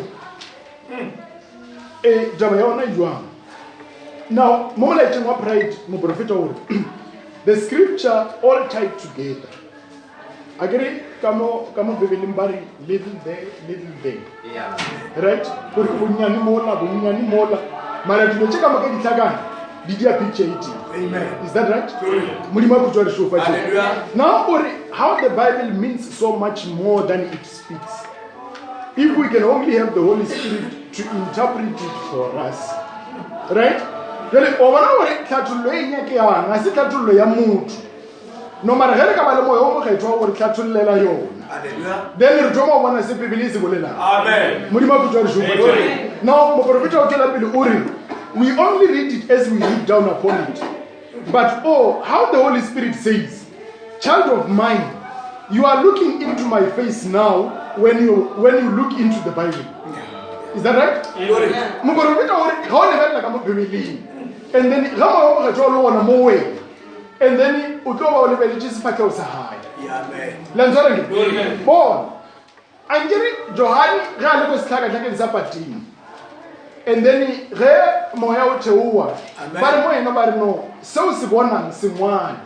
jaba yona jwang now mo le tshengwa pride mo profeta ore the scripture all tied together agree kamo Bibele mbari little there yeah right ko ko bunyani mola mara dilo tsheka mo ke ditlakana di dia picture it amen is that right mulimo go tswa re shofa hallelujah now or how the Bible means so much more than it speaks if we can only have the Holy Spirit to interpret it for us right jale o bona gore tlhathollo e nyakeyang ga se tlhathollo ya motho no mara ge re ka ba le moya o mokgethwa gore tlhathollela yona then re thoma o bona se bibele e se bolelang modimo a kutwa re šopa now moprofeta o tswela pele o re we only read it as we look down upon it but how the Holy Spirit says, child of mine, you are looking into my face now when you look into the Bible. Is that right? And then and then utoba ulibelejisi pake usahaya. Amen. Born. Angeli Johani ga le go sitlaka tlhake sapatini. And then ge moya o theowa. Ba re mo ena ba re no. So se bonang sengwane.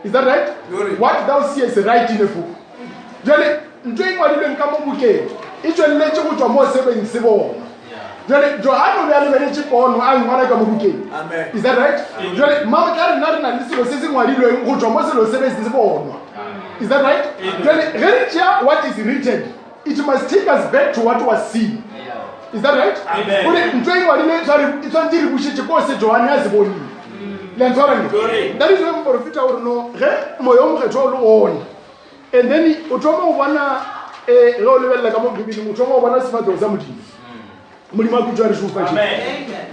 Is that right? What thou seest right in the book. Jale ntwe ngwadileng ka mo bukeng. E tsweletse go tswa mo sebeng se bona. Jale Johani o ya le bene pono a ngwana ka mo bukeng. Amen. Is that right? Jale mama ka re na re na le selo se se ngwadilweng go tswa mo selo se se bona. Is that right? Jale ge what is written, it must take us back to what was seen. Is that right? Amen. Ntwe ngwadile tsari itsanti re bushetse ko se Johani a se boni. That is when Prophet or no, Moyom Retol and then Utomo Wana a low level like a monkey, Utomo Wana Sfat or somebody.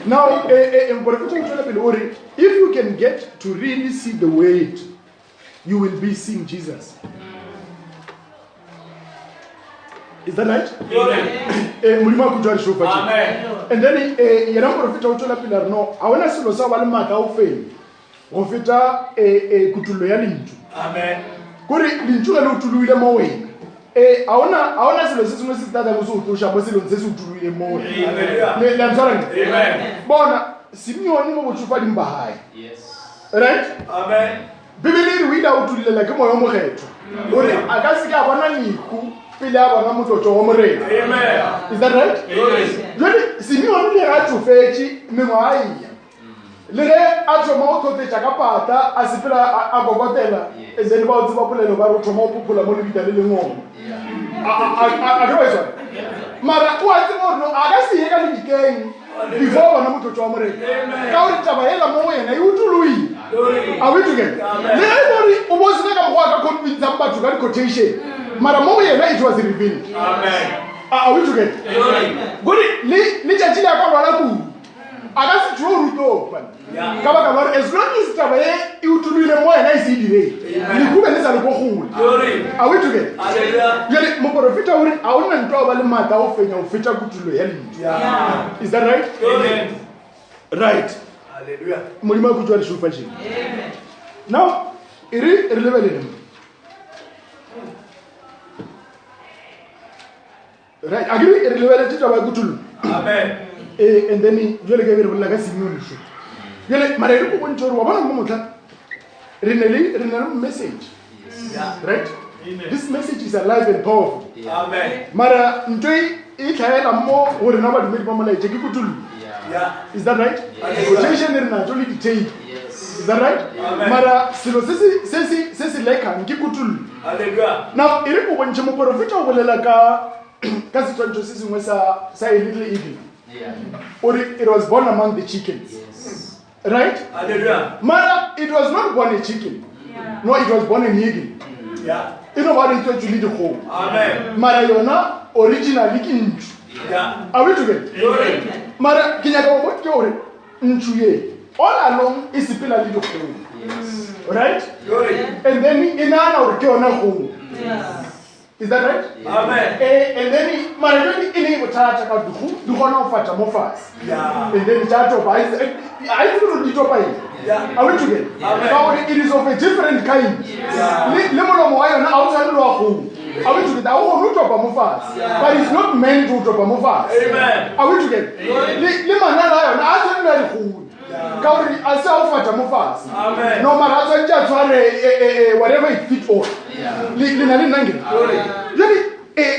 Now, in Prophet, if you can get to really see the way, you will be seeing Jesus. Is that right? Amen. And then Prophet Autola no, I want to see Sabalma how fail. Profeta kutulo ya lintu. Amen. Kuri lintu lo tuluile mowe. Aona selo sesino sitata go so tosha bo selo ntse se tuluile mowe. Amen. Le mzarang. Amen. Bona Simeon mo botshupa dimba hae. Yes. Right? Amen. Bibele re wida utulela ke moyo mo getho. Ore aka se ka bona liku pele a bona mototso wa morena. Amen. Is that right? Yes. Jodi Simeon le ga tsofetsi mengwa le ge a thoma o tlhotetša ka pata a sepela a kokotela and then ba o tseba polelo ba re o thoma o popola mo lebita le lengwe a ke baetswa mara o a tseba gore a ka se ye ka lebikeng before bona motlotso wa morena ka gore taba ela mo go yena e utoloile a wetokele le ge gore o bo sena ka mokgwa ka convincang batho ka di-quotation mara mo go yena it was revealed a wetokele gore le tšatši le a ka lwala kudu a ka se tšo ruto ka baka gore as long as taba ye e utulile mo yena e se e direng lekube le sa le go gole a wetokele jale moprofeta ore a o nna ntwa o ba le maatla o fenya o fetša kutulo ya lentswe. Is that right? Amen. Right. Hallelujah. Modimo a kutswa re šofa tšeng. Amen. Now e re lebelele right a ke re lebeletse taba ya kutulo. Amen. And then jole ke re bolla ka Simeon sho jole mara re go bontse re wa bona mo motla re ne le message. Right? Amen. This message is alive and powerful. Amen. Mara ntwe e tlhaela mo gore na ba dumedi ba molaetse ke kutulo. Is that right? Quotation re na jole detail. Yes. Is that right? Amen. Mara selo se lekang ke kutulo. Hallelujah. Now e re go bontse mo profeta o bolela ka setshwantsho se sengwe sa a little eagle. Or it was born among the chickens. Yes. Right? Hallelujah. Mara, it was not born a chicken. No, it was born an eagle. Yeah. You know what it was to lead the home. Amen. Mara yona originally kinchu. Yeah. Are we together? Mara kinyaga what yore nchuye. All along is the pillar lead the home. Yes. Right? And then inana or kiona home. Yeah. Is that right? Amen. And then Maribeli in him charge about the honor of Fatamofas. Yeah. And then charge of I don't need to buy. Yeah. Are we together? Amen. It is of a different kind. Yeah. Lemon Moya outside Law. Are we together? I won't drop a mofas. But it's not meant to drop a mofas. Amen. Are we together? Lemon outside Law. Kauri asa ufata mufasi. Amen. No mara asa nja tware whatever it fit for. Yeah. Lina nangi. Yoni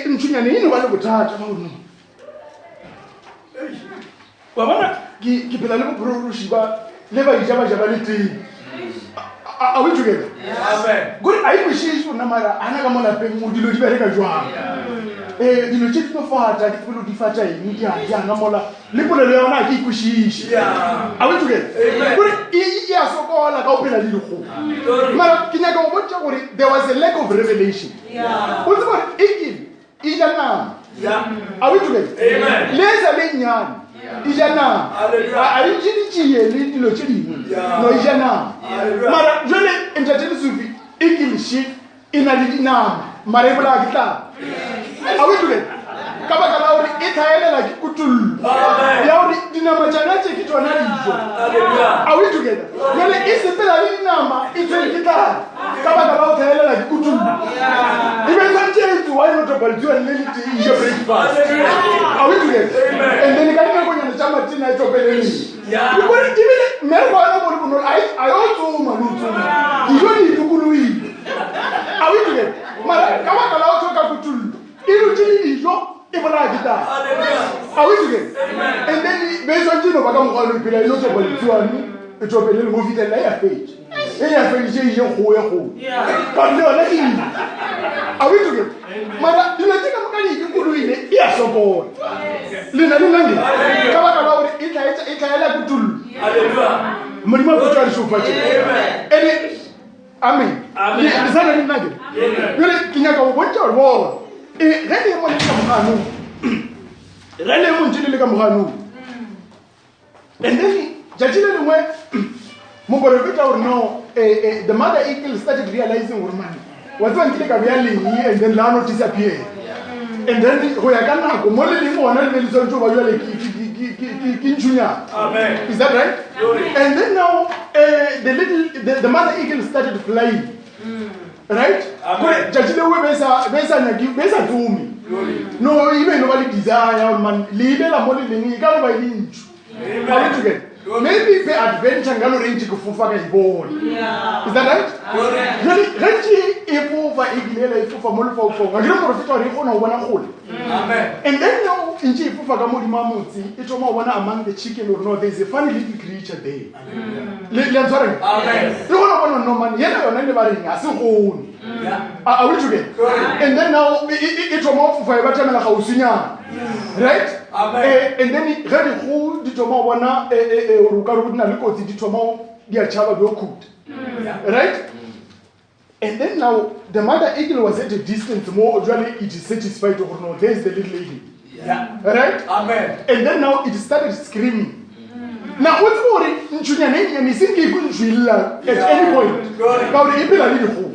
nchunya ni ino wale kutata maunu. Wabana kipela lebo prorushi ba leba ijaba liti. Are we together? Yes. Amen. Good I wish you na mara ana kama na pe mudilo dibereka jwa. dilo tse di no fata di pelo di fata eng di a nga mola le pole le yona ke ikwishishe a we together gore e a sokola ka o phela di go mara ke nyaka go botsa gore there was a lack of revelation o tse gore e ja nama a we together le sa le nyane e ja nama a e tšiditšie le dilo tše dingwe no e ja nama mara jale entertainment sufi ikilishi ina le dinama mara e bola ke tla a we together ka baka la gore e tlhaelela ke kutullo ya gore dinama tšana tše ke tsona dijo a we together jale e sepela le dinama e tswele ke tla ka baka la go tlhaelela ke kutullo e be santse e tsoa e notopaltsiwa le le teijo breakfast a we together and then ka dinakonyana tša matina e topeleleng ebile mmereko ana bone bonolo a yo tsoma le o tsoma dijo di itukoloile a we together mara ka baka la go tlhoka kutullo e lotile dijo e bolaya ke tala a we together and then beswantšeno ba ka mokgwano phela e no topaletsiwane e topelele mo fitlhelela ya fetše e ya feditše ije kgoe kgoe but le yona ke ile a we together mara dilo tse ka moka di ikekoloile e a sokola lena le nange ka baka la gore e tlaela kutullo modimo a kutwa disofa tše ene amen lesana le nange jale ke nyaka go bontša gore boba ge le mo le ka moganong ge le mo ntše le ka moganong and then jatši le lengwe moporofeta gore no the mother eagle started realizing gore man wa tseba nkile ka bea lengi and then la no disappear and then go ya ka nako mo le leng ona le be le tshwanetse ba jale ke ntšhunyana is that right and then now the mother eagle started flying right jatši lewe be sa tome no even no ba le desire man le ile la mo le leng e ka ba ile ntšu a le together maybe pe adventure ngalo range go fufa ka ibone is that right really range e fufa iglela e fufa mo le fofo ga re profeta re gona go bona gole amen and then now inji e fufa ka mo di mamotsi e tsoma go bona among the chicken or no there is a funny little creature there le tsore amen e gona bona no man yena yona le ba reng a se gone are we together and then now e tsoma fufa e ba tsamela ga usunyana right and then ga di go di tsoma bona o ka rutna le kotsi di tsoma di a tshaba be o kuta right and then now the mother eagle was at a distance more usually it is satisfied or no there is the little eagle right amen and then now it started screaming now what's more ntšhunyana e nyane se ke ikuntšwilla at any point ka gore e phela le dikgogo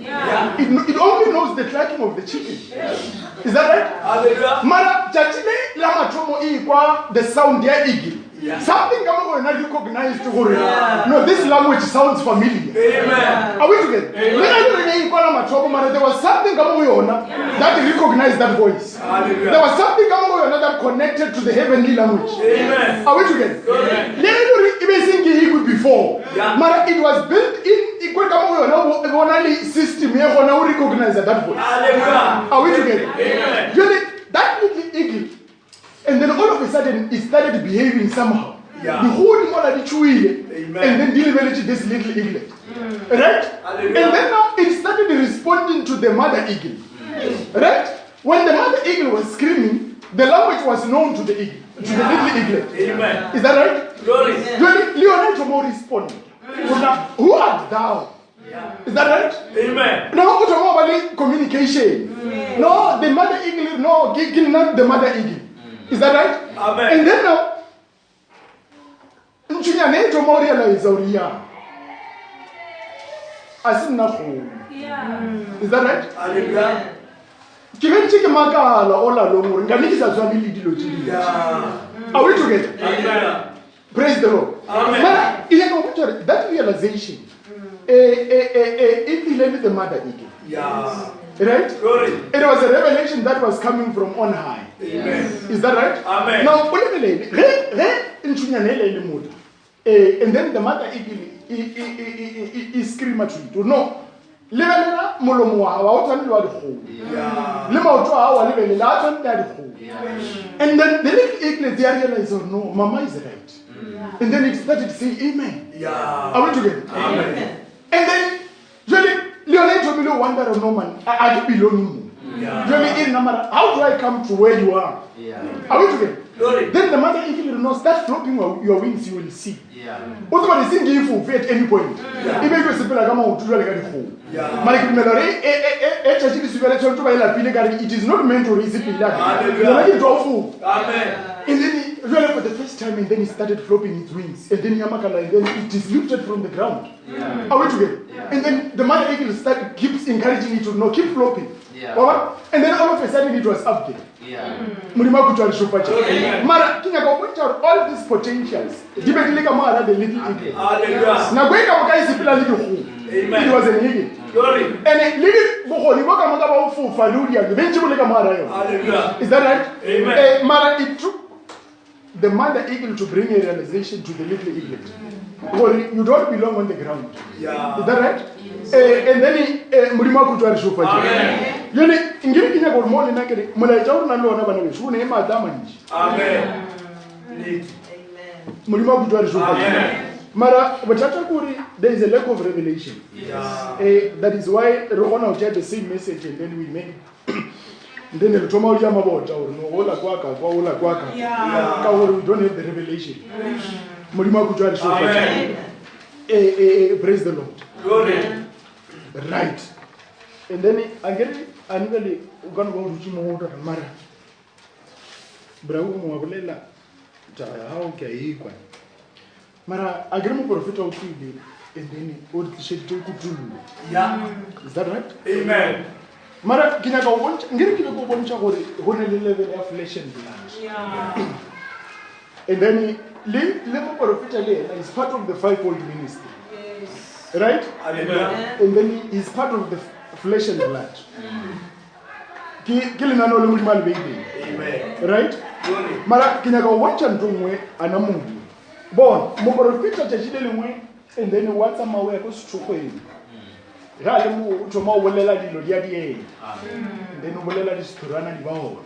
it only knows the clucking of the chicken is that right mara tšatši le la mathomo e kwa the sound ya eagle something ka mo gona recognized gore no this language sounds familiar amen are we together le ga re e kwa la mathomo mara there was something ka mo yona that recognized that voice there was something ka mo yona that connected to the heavenly language amen are we together le re e be seng ke ego before mara it was built in ikwe ka mo yona bona le system ye gona o recognize that voice hallelujah are we together amen that little eagle and then all of a sudden it started behaving somehow the whole mola di chuile and then delivered this little eaglet right hallelujah. And then now it started responding to the mother eagle right when the mother eagle was screaming the language was known to the eagle to the little eaglet amen is that right glory Leonardo more responded who art thou is that right amen now what about communication no the mother eagle no kill not the mother eagle is that right amen and then now ntšhunyana e tšoma o realize gore ya a se nna kgomo is that right hallelujah ke bentse ke makala o lalong gore nka ne ke sa tswane le dilo tše dintši are we together amen praise the Lord amen mara e nyaka go botsa gore that realization it did the mother eagle right it was a revelation that was coming from on high amen is that right amen now o lebelele ge ntšhunyana ele le motho and then the mother eagle scream at you no lebelela molomo wa gago o tshwane le wa dikgomo le maoto a gago a lebelela a tshwane le a dikgomo and then the little eagle they realize oh no mama is right and then it started to say amen are we together amen and then jale leona e thomile o wonder no man a ke belonging Really, no matter how do I come to where you are? Are we together? Then the mother eagle knows that flopping your wings you will see. What about the thing you will at any point? Even if you simple like I'm out to like a hole. It is not meant to receive that. Amen. And then really for the first time, and then he started flopping his wings, and then Yamakala, and then it is lifted from the ground. Are we together? And then the mother eagle keeps encouraging it to keep flopping. And then all of a sudden it was up there. Mara, King, I point out all these potentials. Depending on the little eagle. Now, wake up, guys, if you little hole. It was an eagle. And little boholi, what am I about for Faludia? Eventually, is that right? Amen. Mara, it took the mother eagle to bring a realization to the little eaglet. Well, you don't belong on the ground. Is that right? And then Murima Kutuari Shufa. You know, in giving a good morning, Malajan and Lona Banavish, who name Adamanji. Amen. Murima Kutuari Shufa. Mara, there is a lack of revelation. That is why Rohana shared the same message and then we made. Then the Tomo Yamabot, or Ola Quaka, Ola Quaka. We don't have the revelation. Murima Kutuari Shufa. Praise the Lord. Glory. Right. And then again, I'm going to go to Chimo and Mara. Bravo Mwabulela, how can you? Mara, I agree with Prophet of Tubi, and then what the shade to Kutulu. Is that right? Amen. Mara, can I go one? Get a bunch of one level of flesh and blood. And then Lemo Prophet is part of the fivefold ministry. Right? Amen. And then he's part of the flesh and blood. Killing an old man baby. Right? Mara Kinaga watch and do anamu. Born, Moborofita Chachidele, and then what's a mawe goes to him. Ralamu to more Wella di Lodiadi, and then Wella is to run and bow.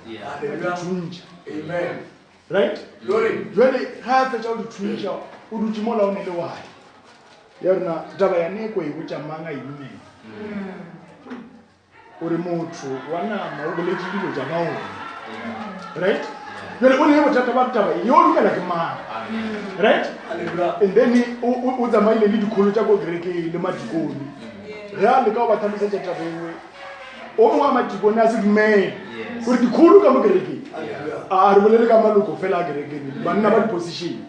Amen. Right? Really have the child to twinge out. Udujimola on the why. Yarna Dabayane, which among I mean. Or remote, one mobility Jamao. Right? You're only able to talk about Tabay. You look like a man. Right? And then he was a mile to Kulujago Greke, the Magico. Real the cover time such a Tabay. Oh, my Magico, man. With the Kulu Greke. I will let Gamaluko, Fella Greke, but never position.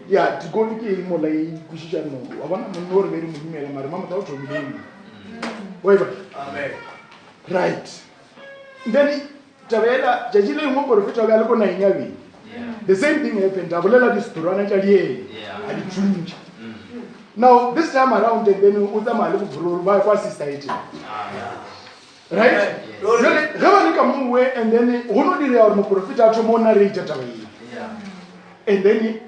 Yeah, to go to him like Kushan. I want to know very much. My mama thought to me. Amen. Right. Then Tavela, Jajile won't profit of Alcona in Yavi. The same thing happened. Tabula is to run at and it. Now, this time around, then Utama little by sister. Right? Really, come away and then one day our profit out of Mona Rita. And then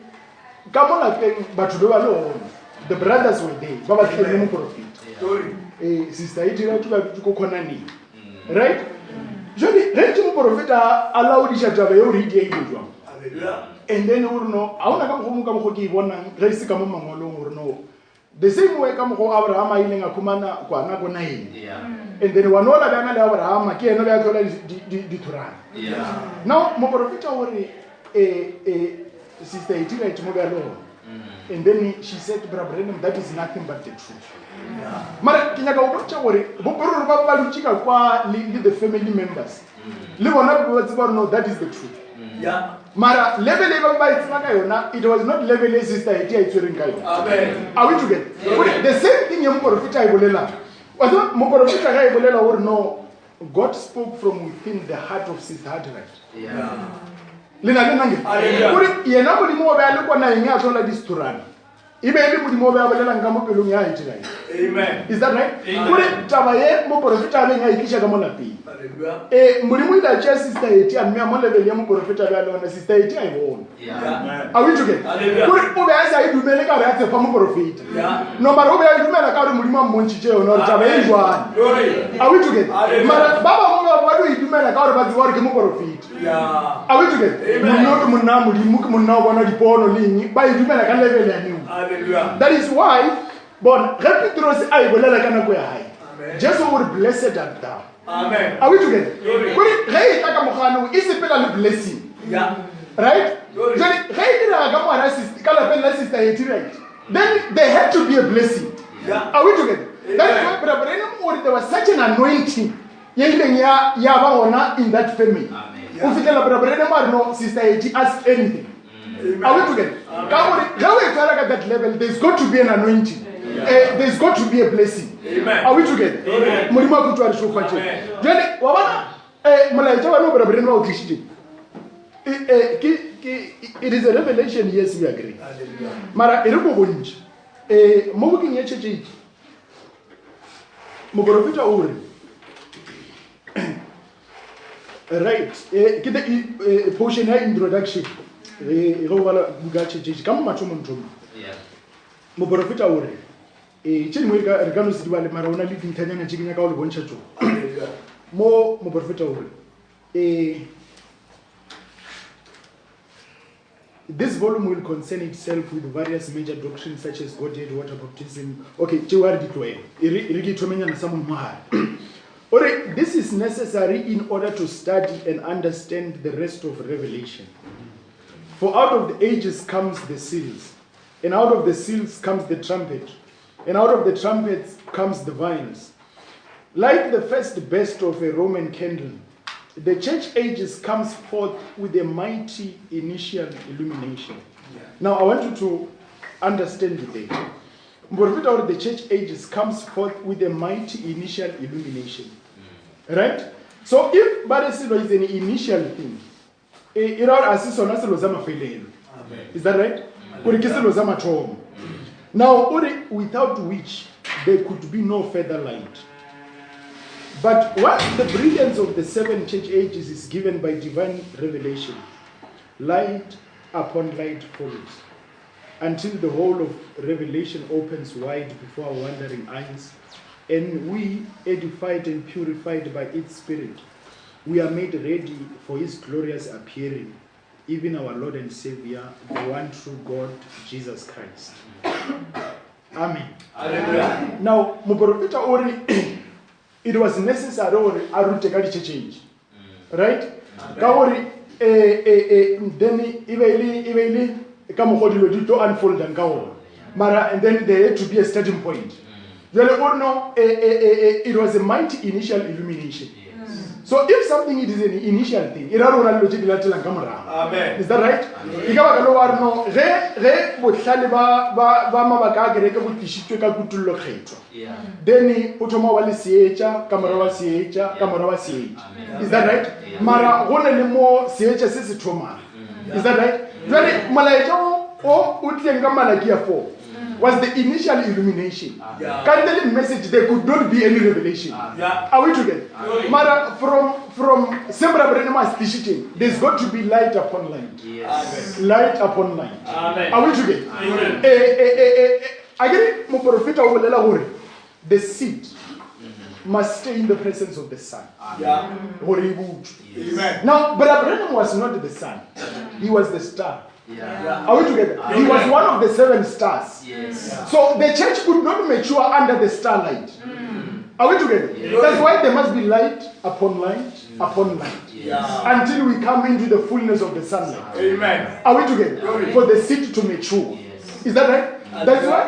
come on again, but to do alone. The brothers were there. Baba came profit. Sister Ejira to go Konani. Right? Johnny, Rachel Profeta allowed each other to read the and then we know, I want to come home give one and raise the Kamamolo or no. The same way come home Abraham isling a Kumana, Quanago name. And then one other than Abraham, I can't know the Turan. Now, Moporofita already a sister Ejira to Mogalo. And then she said to Brother Brenham, that is nothing but the truth. Mara Kinaga Wacha worry, Boporo Baba Luchika qua lead the family members. Live on up what's about no, that is the truth. Mara level by Tsagayona, it was not level sister Etia Turinkai. Amen. Are we together? The same thing Moporofita Ibolela. Was not Moporofita Ibolela or no, God spoke from within the heart of Sister Hadrat. Lina Nangi. Yenabo di mo ba look na nya so la disturan. Ibe eli mu di mo ba bela ngamo pelu nya itilai. Amen. Is that right? Kuri tabaye mo profita be nya ikisha kama na pi. Muri mu da sister eti am me mo level ya mo profita be alona sister eti ai won. Are we together? Kuri mo ba sa idu mele ka ba te fa mo profita. No mara obe idu mele ka muri mo monchiche ono tabaye jwa. Are we together? Mara baba mo ba do idu mele ka ba di work mo profita. Are we together? That is why, but Rapidros I will let a high. Jesu o re blessed art thou. Amen. Are we together? Kuri ge ta ka mogano e sepela le blessing. Yeah. Right? Jale ge e dira ka mwana sister ka lapeng la sister Hetty, right? Then there had to be a blessing. Yeah. Are we together? That's why Brother Branham, there was such an anointing in that family. No, Sister Hetty asked anything. Are we together? At that level, there's got to be an anointing. There's got to be a blessing. Amen. Are we together? It is a revelation, yes, we agree. Mara, right, portion introduction. Moporofita ore chini mo re ka no se diba le mara ona le dinthanyana tse ka o le bontsha tso mo moporofita ore this volume will concern itself with various major doctrines such as Godhead, water baptism. Okay, this is necessary in order to study and understand the rest of Revelation. For out of the ages comes the seals, and out of the seals comes the trumpet, and out of the trumpets comes the vials. Like the first burst of a Roman candle, the church ages comes forth with a mighty initial illumination. Yeah. Now I want you to understand the the church ages comes forth with a mighty initial illumination. Right? So if Barisilo is an initial thing, is that right? Now, without which there could be no further light. But what the brilliance of the seven church ages is given by divine revelation, light upon light follows, until the whole of Revelation opens wide before our wandering eyes, and we, edified and purified by its Spirit, we are made ready for His glorious appearing, even our Lord and Savior, the one true God, Jesus Christ. Amen. Hallelujah. Now, it was necessary to change, right? Then unfold and then there had to be a starting point. It was a mighty initial illumination. So if something is an initial thing, Amen. Is that right? Then is that right? Is that right? Was the initial illumination. Can't tell message there could not be any revelation. Are we together? Mara, from Sembra Brenemas teaching, there's got to be light upon light. Yes. Light upon light. Amen. Are we together? Again, the seed must stay in the presence of the sun. Amen. Now, but Abraham was not the sun, he was the star. Are we together? He was one of the seven stars. Yes. So the church could not mature under the starlight. Are we together? Yes. That's why there must be light upon light upon light. Yes. Until we come into the fullness of the sunlight. Amen. Are we together? Yes. For the seed to mature. Yes. Is that right? That's why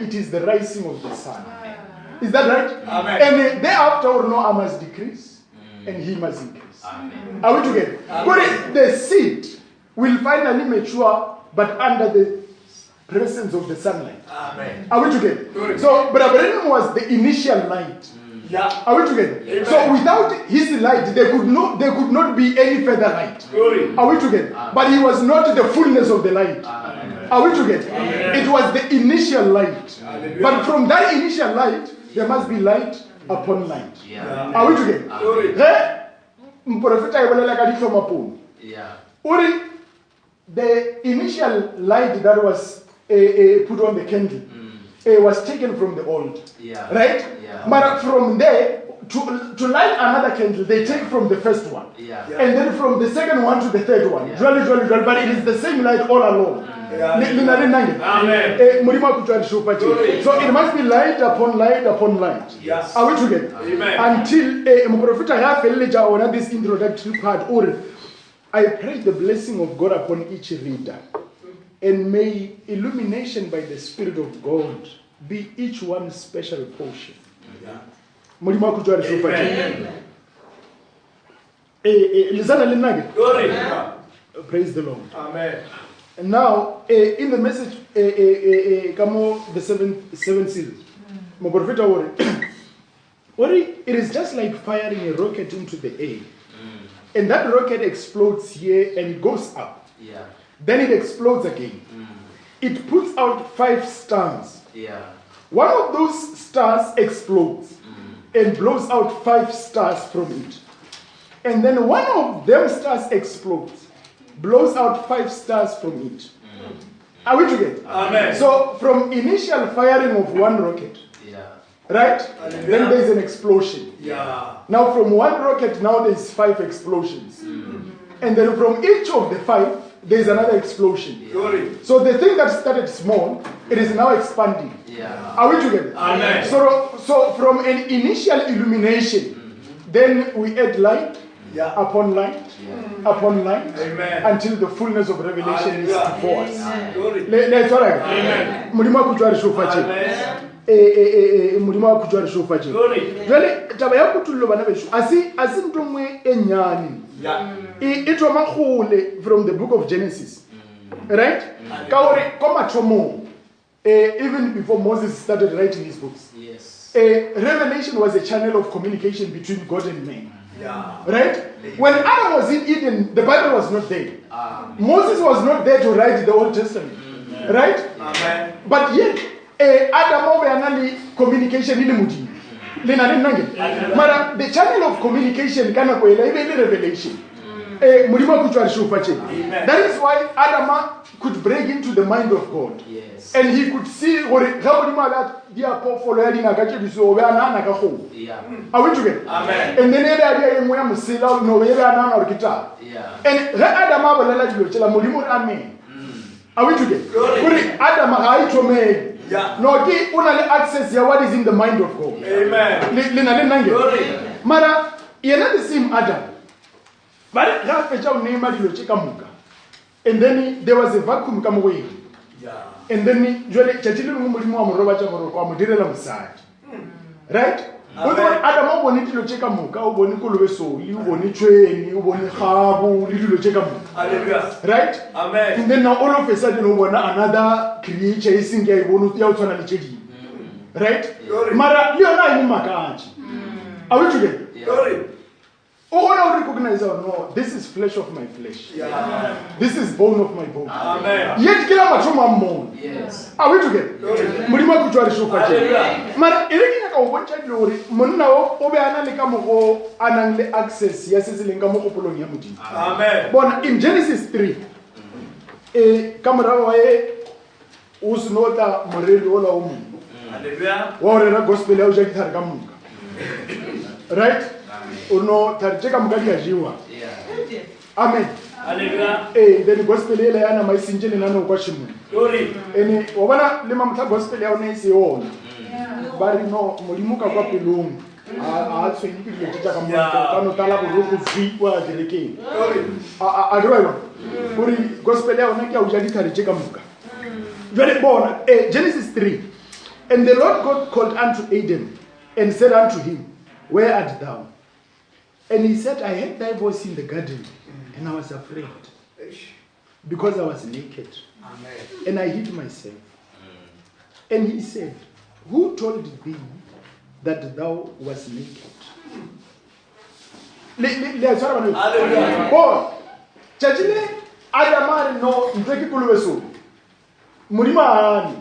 it is the rising of the sun. Is that right? Amen. And thereafter, I must decrease and he must increase. Amen. Are we together? Amen. The seed will finally mature, but under the presence of the sunlight. Amen. Are we together? Good. So, Brother Branham was the initial light. Yeah. Are we together? Amen. So, without his light, there could not be any further light. Good. Are we together? Amen. But he was not the fullness of the light. Amen. Are we together? Amen. It was the initial light. Amen. But from that initial light, there must be light upon light. Yeah. Are we together? Yeah. The initial light that was put on the candle was taken from the old, right? Yeah. But from there, to light another candle, they take from the first one, and then from the second one to the third one. But it is the same light all along. So it must be light upon light upon light. Yes. Are we together? Amen. Until this introductory part, or I pray the blessing of God upon each reader, and may illumination by the Spirit of God be each one's special portion. Amen. Praise the Lord. Amen. And now, in the message, the seven seals, it is just like firing a rocket into the air. And that rocket explodes here and it goes up. Yeah. Then it explodes again. It puts out 5 stars. Yeah. One of those stars explodes and blows out 5 stars from it. And then one of them stars explodes, blows out 5 stars from it. Are we together? Amen. So from initial firing of one rocket, right? Hallelujah. Then there's an explosion. Yeah. Now from one rocket, now there's 5 explosions. And then from each of the 5, there's another explosion. Glory. So the thing that started small, it is now expanding. Yeah. Are we together? Amen. So from an initial illumination, then we add light upon light upon light until the fullness of revelation is before us. Glory. Let's all right. Amen. Mulimo kutwari shofache. Mulimo kutwari shofache. Glory. Jwale taba ya kutullo bana beshu asi ntomwe enyani. Yeah. Itwa makhule from the book of Genesis. Right? Kaore komathomo. Even before Moses started writing his books. Yes. Revelation was a channel of communication between God and man. Yeah. Right? When Adam was in Eden, the Bible was not there. Moses was not there to write the Old Testament. Right? Amen. But yet, Adam over communication in the Mudi. The channel of communication can even revelation. That is why Adam could break into the mind of God. Yes. And he could see what Yeah. Are we together? Amen. And then yeah. And Adam amen. Are we together? Adam Yeah. no access what is in the mind of God. Amen. Mara the same Adam. But and then there was a vacuum come away. Yeah. And then right? Adam uboni tilo cheka muka, uboni kuluwe soli, uboni treni, uboni khabu, litilo cheka muka. Hallelujah. Right? Amen. And then now all of a sudden another creature is in here, right? Mara liona imumakanji. Are we together? Glory. Oh, recognize no, this is flesh of my flesh. Yeah. This is bone of my bone. Amen. Yet kila machoma mmon. Yes. Are we together? Mulima kutwari shofa. Hallelujah. Mara ilekina ka uboncha glory monna obe analeka mo anangle access yasizilenga mo kopolong ya modimo. Amen. Bona in Genesis 3 kamera wae usnota moreli ola umu. Hallelujah. Wa rena gospel ya ujaki thar kamuka. Right? Uno tarcheka mukali ajiwa. Yeah. Amen. Hallelujah. Then gospel ile yana maisinjele nano kwa shimu. Glory. Eni wabana lima mtha gospel ya unesi ona. Bari no mulimuka kwa pilungu. Atswe ndikile tita kama kano tala buruku vikwa direke. Glory. Adwa kuri gospel ya unaki ujali tarcheka muka. Very born Genesis 3. And the Lord God called unto Adam and said unto him, where art thou? And he said, I heard thy voice in the garden, and I was afraid, because I was naked. Amen. And I hid myself. And he said, who told thee that thou was naked? Hallelujah. Boy, chachile adamari no nteki kuluweso. Murima ani.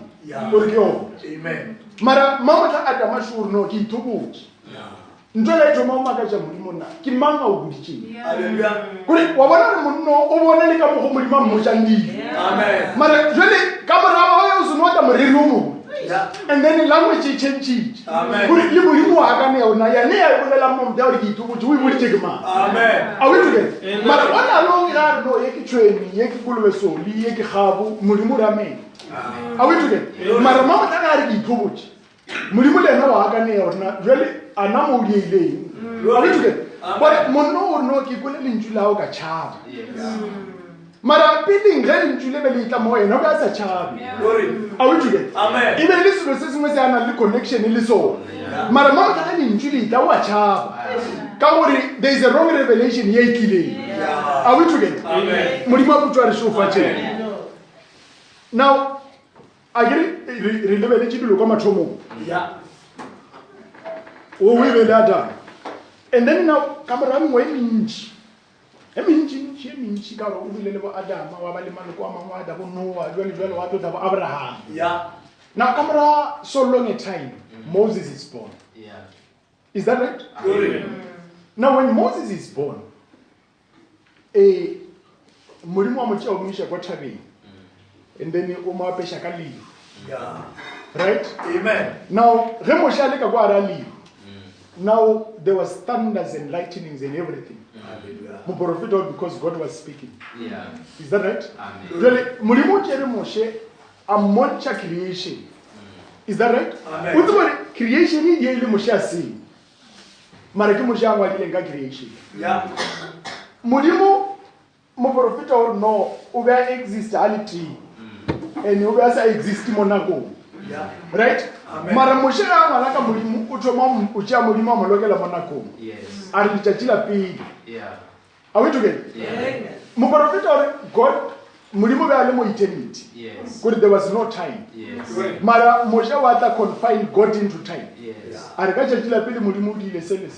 Urikyo. Amen. Mara mama ta adama shuru no kintubuki. Njola ito mama kacha mulimona kimanga ugudichi. Hallelujah. Kuri wabona munno ubona lika mu murima mujandi. Amen. Mara jole kamera wayo sunota murirumu. And then language change. Amen. Kuri libu libu agane ona ya ne ya bolela mo mda ori gitu buti we buli tegema. Amen. Are we together? Mara ona long ra no yeki training yeki kulwe soli yeki khabu mulimu rame. Are we together? Mara mama taka ari gitu buti. Mulimu le na wa agane ona really anamo uri ile. Are we together? But mono no ki kule linjula o ka chaba. Mara pili ngeli njule beli itamo eno ka sa chabi. Are we together? Amen. Even this process we say ana connection iliso. Mara mama kana ni njuli itawa chaba. Kawuri there is a wrong revelation here ikile. Are we together? Amen. Mulima kutwa rishofa che. Now agri relevele chidulo kama thomo. Yeah. O we be data. And then now kamera mwe minji. Eminji karo ubulele bo Adam wabale manuko amangwada bo Noah jwale wato dabo Abraham. Yeah. Now kamera so long a time Moses is born. Yeah. Is that right? Good. Now when Moses is born mulimo amucha umisha kwa tabi. And then umawapesha kalivu. Yeah. Right? Amen. Now remoshaleka kwa ralivu. Now there was thunders and lightnings and everything. Hallelujah. Because God was speaking. Yeah. Is that right? Amen. Really, mulimo chere Moshe a moncha creation. Is that right? Amen. What creation ni yele Moshe asi. Maraki Moshe angwalile nga creation. Yeah. Mulimo mo profeta or no ube existality. And ube asa exist monako. Yeah. Right? Amen. Mara Moshe angwalaka mulimo utoma ucha mulimo amolokela monako. Yes. Ari chachila pili. Yeah. Are we together? Yeah. Muprofeta God mulimo bya lemo eternity. Yes. Because there was no time. Yes. Mara Moshe wata confine God into time. Yes. Arikacha jila pili mulimo dile sele.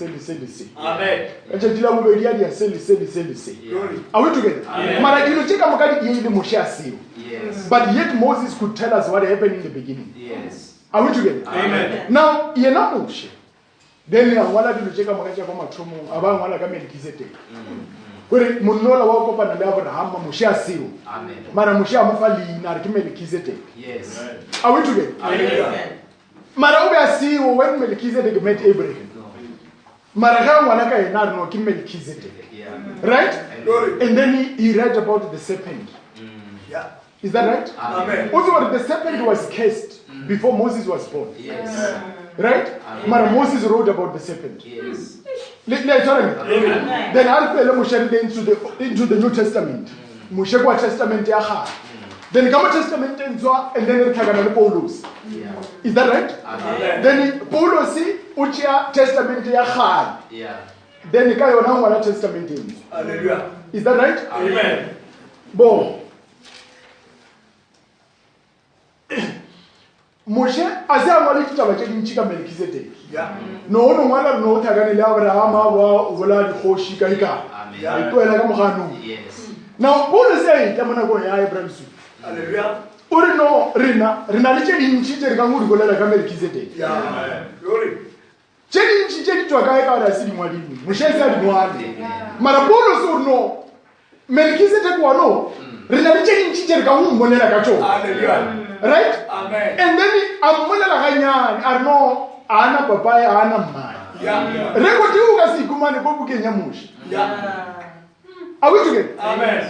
Amen. Kacha jila muberia dia sele. Glory. Are we together? Amen. Mara kilo chika mukadi ile Moshe asiyo. Yes. But yet Moses could tell us what happened in the beginning. Yes. Are we together? Amen. Now yena Moshe. Then wala kilo chika makacha kwa matumu abanga wala kama Melkizedek. Kuri munola wako pa na Abraham Moshe asiyo. Amen. Mara Moshe amufali na Melkizedek. Yes. Are we together? Amen. Mara ube asiyo when Melkizedek met Abraham. Mara kama wanaka enar no kim Melkizedek. Yeah. Right? Glory. And then he read about the serpent. Yeah. Is that right? Amen. Also, the serpent was cursed before Moses was born. Yes. Right? Amen. Mara Moses wrote about the serpent. Yes. Then I'll tell Moshe into the New Testament. Moshe kwa Testament ya kha. Then come Testament enzwa and then rekagana Paulus. Yeah. Is that right? Amen. Then Paulus uchia Testament ya kha. Yeah. Then ikayona ngwana Testament enzwa. Hallelujah. Is that right? Amen. Bon. Moshe azamwali kitaba chika Melkizedek. Yeah. No ngwana no taganele Abraham wa wala khoshi kaika. Amen. Itoela kama khanu. Yes. Now Paul say tamana go ya Abraham su. Hallelujah. Uri no rina liche dinchite nganguri golela kama Melkizedek. Yeah. Glory. Cheni nchite kitwa kaika ara sidi mwalimu. Moshe sa di mwali. Mara Paul so no Melkizedek wa no. Rina liche nchite nganguri kacho. Hallelujah. Right? Amen. And then amulela kanyani arno ana papaya ana mama. Yeah. Rekodi ukasi kumane ko bukenya mushi. Yeah. Are we together? Amen.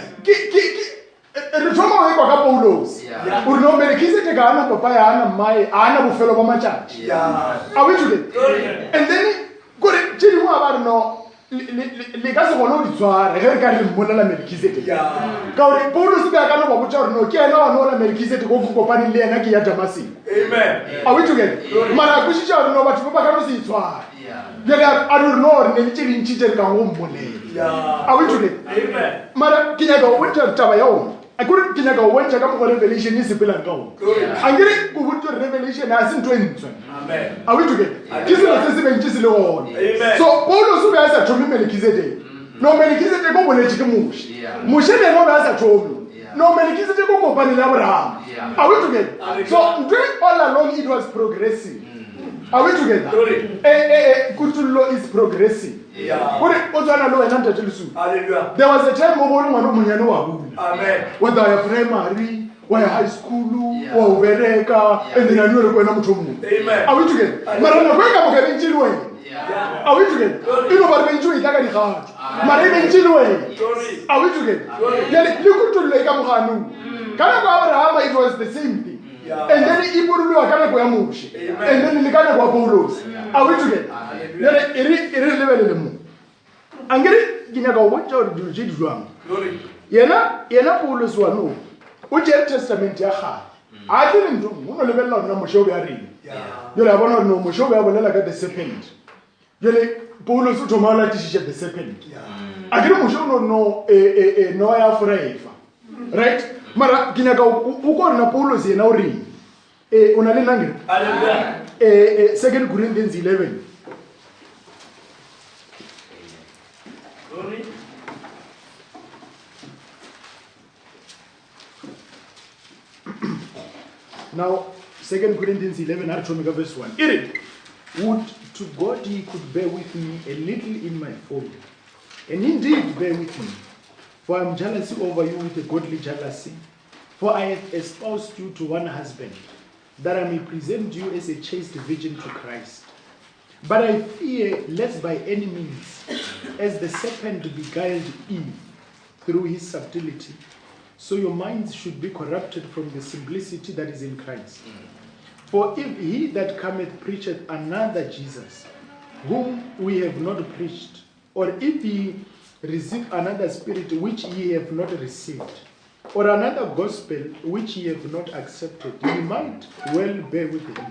Retoma weko ka Paulos. Yeah. Urino Melkizedek ana papaya ana mai ana bufelo ba machachi. Yeah. Are we together? Glory. And then gore chiri mo abari no le ka se bono di tswara he ka re mmolela Melkizedek. Yeah. Ka ore Paulos ka kana ba botsa no ke ena wa no la Melkizedek go kopani le ena ke ya Damascus. Amen. Are we together? Mara kushija no batho ba ka no se tswara. Yeah. Yega arno ne chiri nchite ka go mmolela. Yeah. Are we together? Amen. Mara kinyaga wonta taba yawo. Akuri kinyaga wonta kama revelation is bila ngawo. Glory. Angiri kubuntu revelation asinto entswe. Amen. Are we together? Kisilo sesibe ntshisi le wona. Amen. So Paul sube asa thomi Melkizedek. No Melkizedek go bole tshike mushi. Yeah. Mushi le no asa thomi. Yeah. No Melkizedek go kopani le Abraham. Yeah. Are we together? Amen. So during all along it was progressive. Are we together? Glory. Kutulo is progressive. Yeah. Kuri ozwana lo ena ntatelisu. Hallelujah. There was a time mobile mwana munyane wa bula. Amen. Whether you're primary, wa high school wa ubereka and then anywhere kwena muthu munhu. Amen. Are we together? Mara na kweka mo ke ntshili wena. Are we together? Ino ba re ntshili itaka di gato. Mara e ntshili wena. Are we together? Yale likutulo ka moganu. Kana kwa Abraham it was the same thing. And then ibululwa kana kwa Moshe. And then likana kwa Paulos. Are we together? Yale iri level mo. Angere ginyaka ubonja uri jidi jwang. Yena Paulos wa no. Uje testament ya kha. A ke le ntho mo le bella nna Moshe o be a reng. Yole a bona no Moshe o be a bolela ka the serpent. Yole Paulos o thomala tishisha the serpent. A ke Moshe no ya forever. Right? Mara ginyaka uko na Paulos yena o reng. Una le nangere. Hallelujah. 2 Corinthians 11. Glory. Now, 2 Corinthians 11, Archomega verse 1. It would to God he could bear with me a little in my folly. And indeed bear with me. For I am jealous over you with a godly jealousy. For I have espoused you to one husband, that I may present you as a chaste virgin to Christ. But I fear lest by any means, as the serpent beguiled Eve through his subtlety, so your minds should be corrupted from the simplicity that is in Christ. For if he that cometh preacheth another Jesus, whom we have not preached, or if he receive another spirit which ye have not received, or another gospel which ye have not accepted, ye might well bear with him.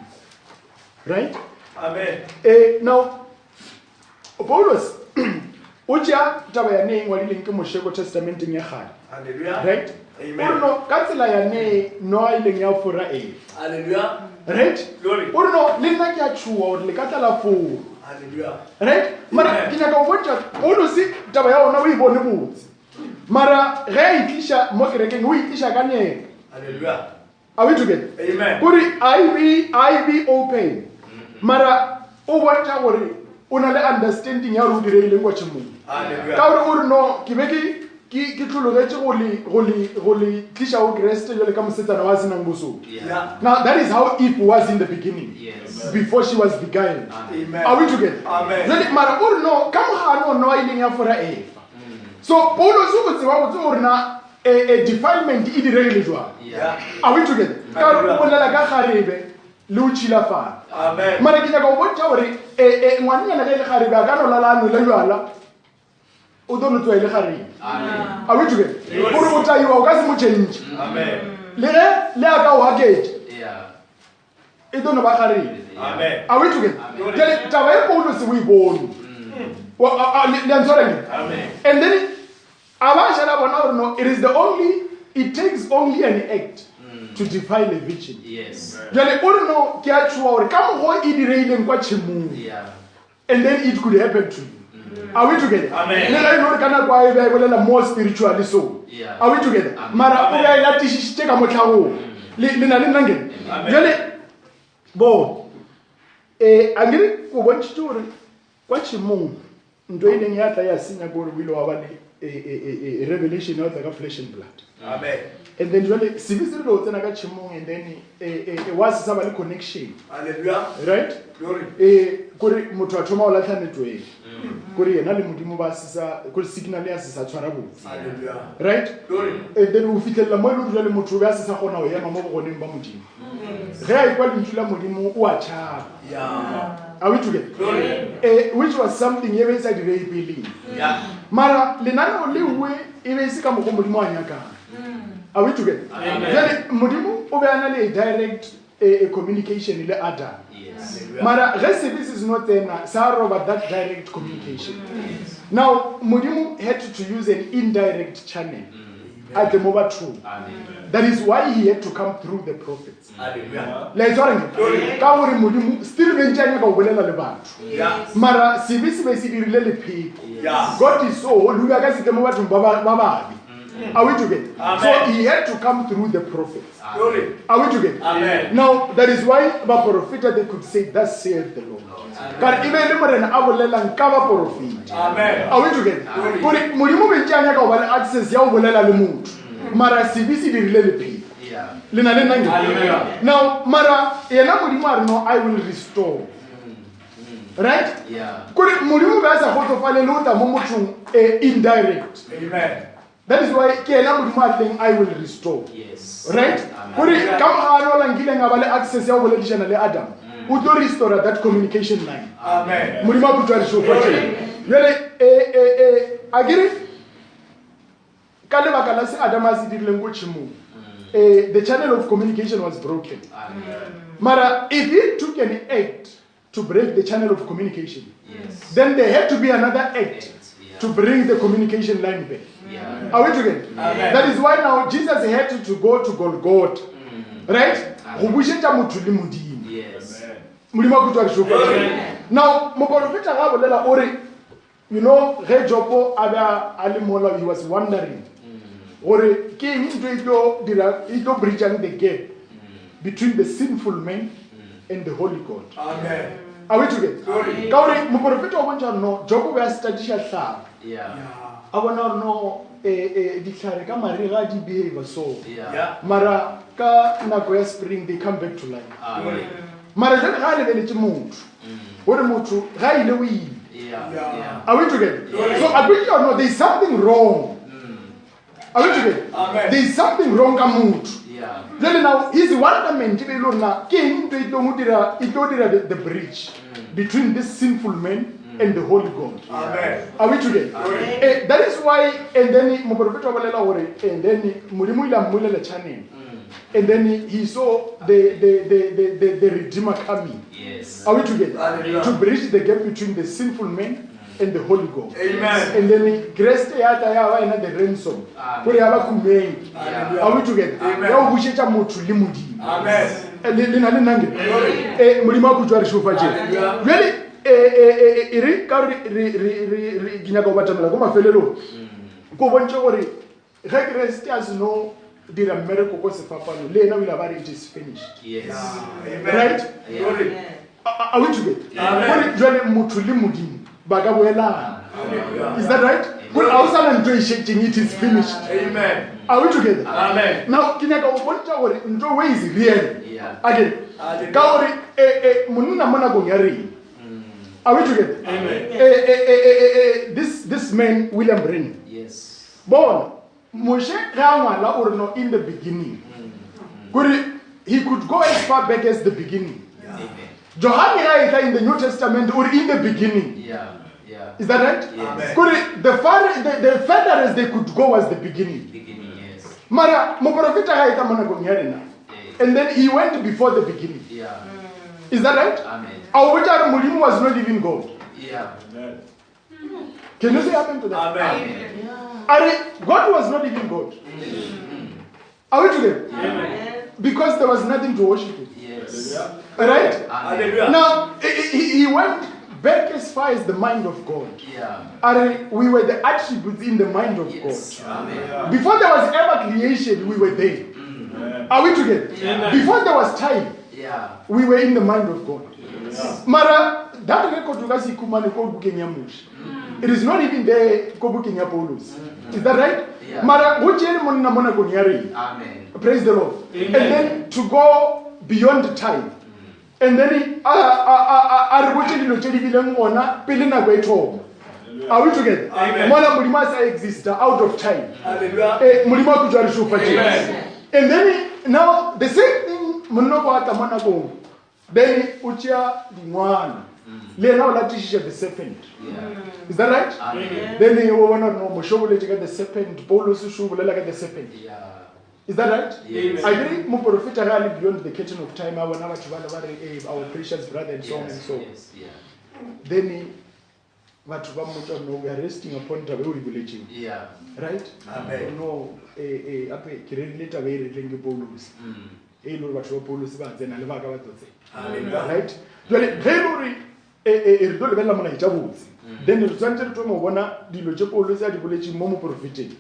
Right? Amen. Now, Paulus, ucha taba ya ne ngwadileng ke Moshego testamenteng ya kgale. Hallelujah. Right? Amen. No, ka tsela ya ne no ileng ya fora Hallelujah. Right? Glory. No, le nna ke a tshuwa hore le ka tla la fora. Hallelujah. Right? Mara ke nyaka go botsa Paulus taba ya ona o ibone botse. Mara ge a itlisha mo kerekeng o itlisha ka ne. Hallelujah. Are we together? Amen. Kuri I be open. Mara o botsa gore una le understanding ya ru direile go tshimo. Hallelujah. Ka gore no ke be ke tlologetse go le tlisha o Christ le ka mosetsana wa senang boso. Yeah. Now that is how Eve was in the beginning. Yes. Before she was beguiled. Amen. Are we together? Amen. Then mara o no ka mo no ileng ya fora Eva. So Paulo so go tsewa go tsore na a defilement e diregile jwa. Yeah. Are we together? Ka o bolela ka garebe le o tshila fa. Amen. Mara ke nyaka go botsa gore ngwananyana le garebe a ka no lalano le jwala o dono tswa ile garebe. Amen. Are we together? Gore o taiwa o ka se mo change. Amen. Le aka o haketse Yeah. e dono ba garebe. Amen. Are we together? Amen. Tell taba e Paulo se we bone. Amen. And then no, it takes only an act to defile a virgin. Yes. Jale o no ke a tswa gore ka mo go e direileng kwa tshimong. Yeah. And then it could happen to you. Are we together? Amen. Le la no kana kwa e ba bolela more spiritually so. Yeah. Are we together? Amen. Mara o ya ila tishiste ka motlhago. Le na le nangeng. Amen. Jale bo angire go bontshitse gore kwa tshimong ntwe ile ya tla ya senya gore wilo wa bane a revelation ya tla ka flesh and blood. Amen. And then jwale sibisi lo tsena ka tshimong and then was sa ba le connection. Hallelujah. Right? Glory. Kore motho a thoma o latlha network. Kore yena le modimo ba sisa kore signal ya sisa tshwara botse. Hallelujah. Right? Glory. And then o fitlhela mo ile jwale motho ba sisa gona o ema mo bogoneng ba modimo. Ge a ikwa lentshula modimo o a tshaba. Yeah. Are we together? Glory. Which was something ye be sa dire believe. Yeah. Mara lenano le uwe e be se ka mo go modimo a nyaka. Are we together? Amen. Then modimo o be ana le direct communication le Adam. Yes. Mara service is not there now. Sarah about that direct communication. Now modimo had to use an indirect channel. At the moment true. Amen. That is why he had to come through the prophets. Hallelujah. La tswang ka gore modimo still be ntšanya ka go bolela le batho. Yeah. Mara sibisi be se dirile le pheko. Yeah. God is so holy ka se ke mo bathong ba babi. Are we together? Amen. So he had to come through the prophets. Glory. Are we together? Amen. Now that is why ba profeta they could say thus saith the Lord. Ka e be le morena a bolelang ka ba profeta. Amen. Are we together? Gore modimo be ntšanya ka go ba le access ya go bolela le motho. Mara sibisi dirile le pheko. Lena le nange. Now mara yena modimo a re no, I will restore. Right? Kore modimo ba sa kgotsofale le o tla mo mothong indirect. Amen. That is why ke yena modimo a tleng I will restore. Yes. Right? Kore ka mogano la nkile nga ba le access ya go boledishana le Adam. O tlo restore that communication line. Amen. Modimo a putswa re shofa tjena. Jwale agere ka lebaka la se Adam a se dirileng go tshimong. The channel of communication was broken. Mara if he took an act to break the channel of communication, then there had to be another act to bring the communication line back. Are we together? That is why now Jesus had to go to Golgotha. Right? Go busetsa motho le modimo. Yes. Modimo a kutwa re shofa. Now moprofeta ga bolela ore, you know, ge Jopo a le mola, he was wondering ore ke eng ntwe e tlo bridging the gap between the sinful man and the holy God. Amen. Are we together? Ka ore moprofeta o bontsha no Jopo ba studyisha hlaba. A bona no ditlhare ka mariga di behave so. Mara ka nako ya spring they come back to life. Mara jane ga le beletse motho. Ore motho ga ile o ile. Are we together? So I think you know there is something wrong. Are we together? There is something wrong ka motho. Then now his wonderment be lona ke eng tlo itlo dira the bridge between this sinful man and the holy God. Amen. Are we together? That is why, and then moprofeta wa bolela hore, and then modimo ile mmulela channel. And then he saw the Redeemer coming. Yes. Are we together? To bridge the gap between the sinful man and the Holy God. Amen. And then grace yata ya ina the ransom. Kore yaba kumeng. Are we together? Ya ubushetsa motho le modimo. Amen. Lena le nange. Modimo a kutwa re shofa tjena. Really iri ka re kinyaka go batamela go mafelelo. Go bontshe gore ge grace ya seno did a miracle ko sefapano le ena o ile ba re it is finished. Yes. Right? Are we together? Amen. Jwale motho le modimo ba ka boelana. Is that right? Well, outside and shaking it is finished. Amen. Are we together? Amen. Now kinyaka go bontsha gore ntlo way is real. Yeah. Again. Ka gore monna mona go nyari. Are we together? Amen. This man William Brennan. Yes. Born Moshe Ramala or no in the beginning. He could go as far back as the beginning. Amen. Johanna in the New Testament or in the beginning. Yeah. Is that right? Yes. The furthest they could go was the beginning. Beginning, yes. Mara moprofeta ga ita mona go nyarena. And then he went before the beginning. Yeah. Is that right? Amen. Our Mulimu was not even God. Yeah. Can you say amen to that? Amen. God was not even God. Are we together? Amen. Because there was nothing to worship him. Yes. Right? Hallelujah. Now, he went back as far as the mind of God. Yeah. We were the attributes in the mind of Yes. God. Amen. Before there was ever creation, we were there. Are we together? Yeah. Before there was time, Yeah. we were in the mind of God. Mara, that record you guys kumane ko bukeng ya Moshe. It is not even there ko bukeng ya Paulus. Is that right? Yeah. Mara, what you mona mona go nyari. Amen. Praise the Lord. Amen. And then to go beyond time. And then are we together? Amen. Mona mulima sa exist out of time. Hallelujah. Mulima kujari shufa. Amen. And then now the same thing munoko ata mona go. Then ucha dimwana. Le now la tisha the serpent. Yeah. Is that right? Amen. Then you want to know Moshobole to get the serpent, Paulus shubole like the serpent. Yeah. Is that right? Yes. I think Muprofita really beyond the curtain of time. Our precious brother and so on and so. Yes. Yeah. Then we are resting upon the village. Yeah. Right? Amen. No, later we Paulus. Right? Then the center to Mona, the Loja Paulus at the village Momo profited.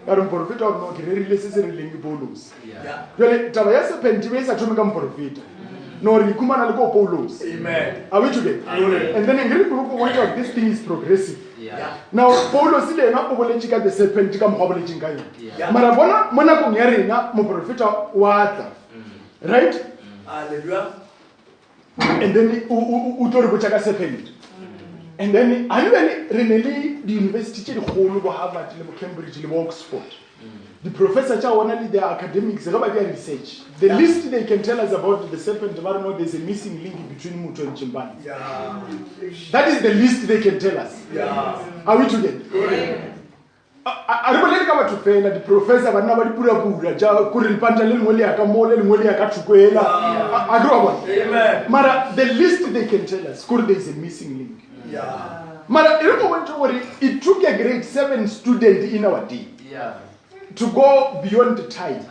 Karum profita no kirele sese relengi Paulus. Yeah. Jole tabayasa pentimesa tumika mprofita. No rikumana liko Paulus. Amen. Are we together? Amen. And then in Greek group one of this thing is progressive. Yeah. Now Paulo sile na o boletše ka the serpent ka mokgwa boletšeng ka yona. Yeah. Mara bona mo nakong ya rena moprofeta wa tla. Right? Hallelujah. And then o tlo re botša ka serpent. And then I really reneli the university tše dikgolo bo Harvard le bo Cambridge le bo Oxford. The professor tša ona le the academics ga ba dia research. The least they can tell us about the serpent, but no, there's a missing link between Mutho and Chimbani. Yeah. That is the least they can tell us. Yeah. Are we together? I don't believe about to fail the professor, but nobody put a pura. Couldn't punch a little Molia, Camole, Molia, Cachuela. I do about Amen. Mara, the least they can tell us, could there is a missing link. Yeah. Mara, you don't want to worry. It took a grade 7 student in our day Yeah. to go beyond the time.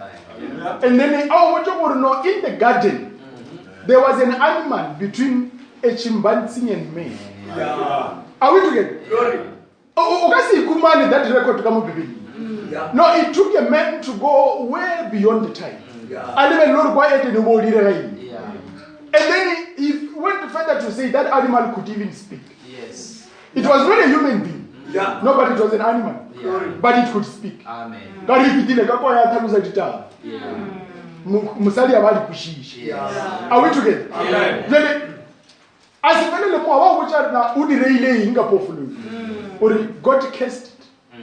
And then, what you want to know, in the garden, there was an animal between a chimpanzee and man. Yeah. Are we together? Glory. Okay, Kumani, that record to come up with. Yeah. No, it took a man to go way beyond the time. Yeah. And then Lord quiet in the world. Yeah. And then he went further to say that animal could even speak. Yes. It was not a human being. Yeah. No, but it was an animal. Yeah. But it could speak. Amen. Ka repeatile ka kwa ya thalusa ditaba. Yeah. Musadi abali kushisha. Yeah. Are we together? Amen. Jale asipelele mo wa go tsa na o direile eng ka pofolo. Or God cursed it.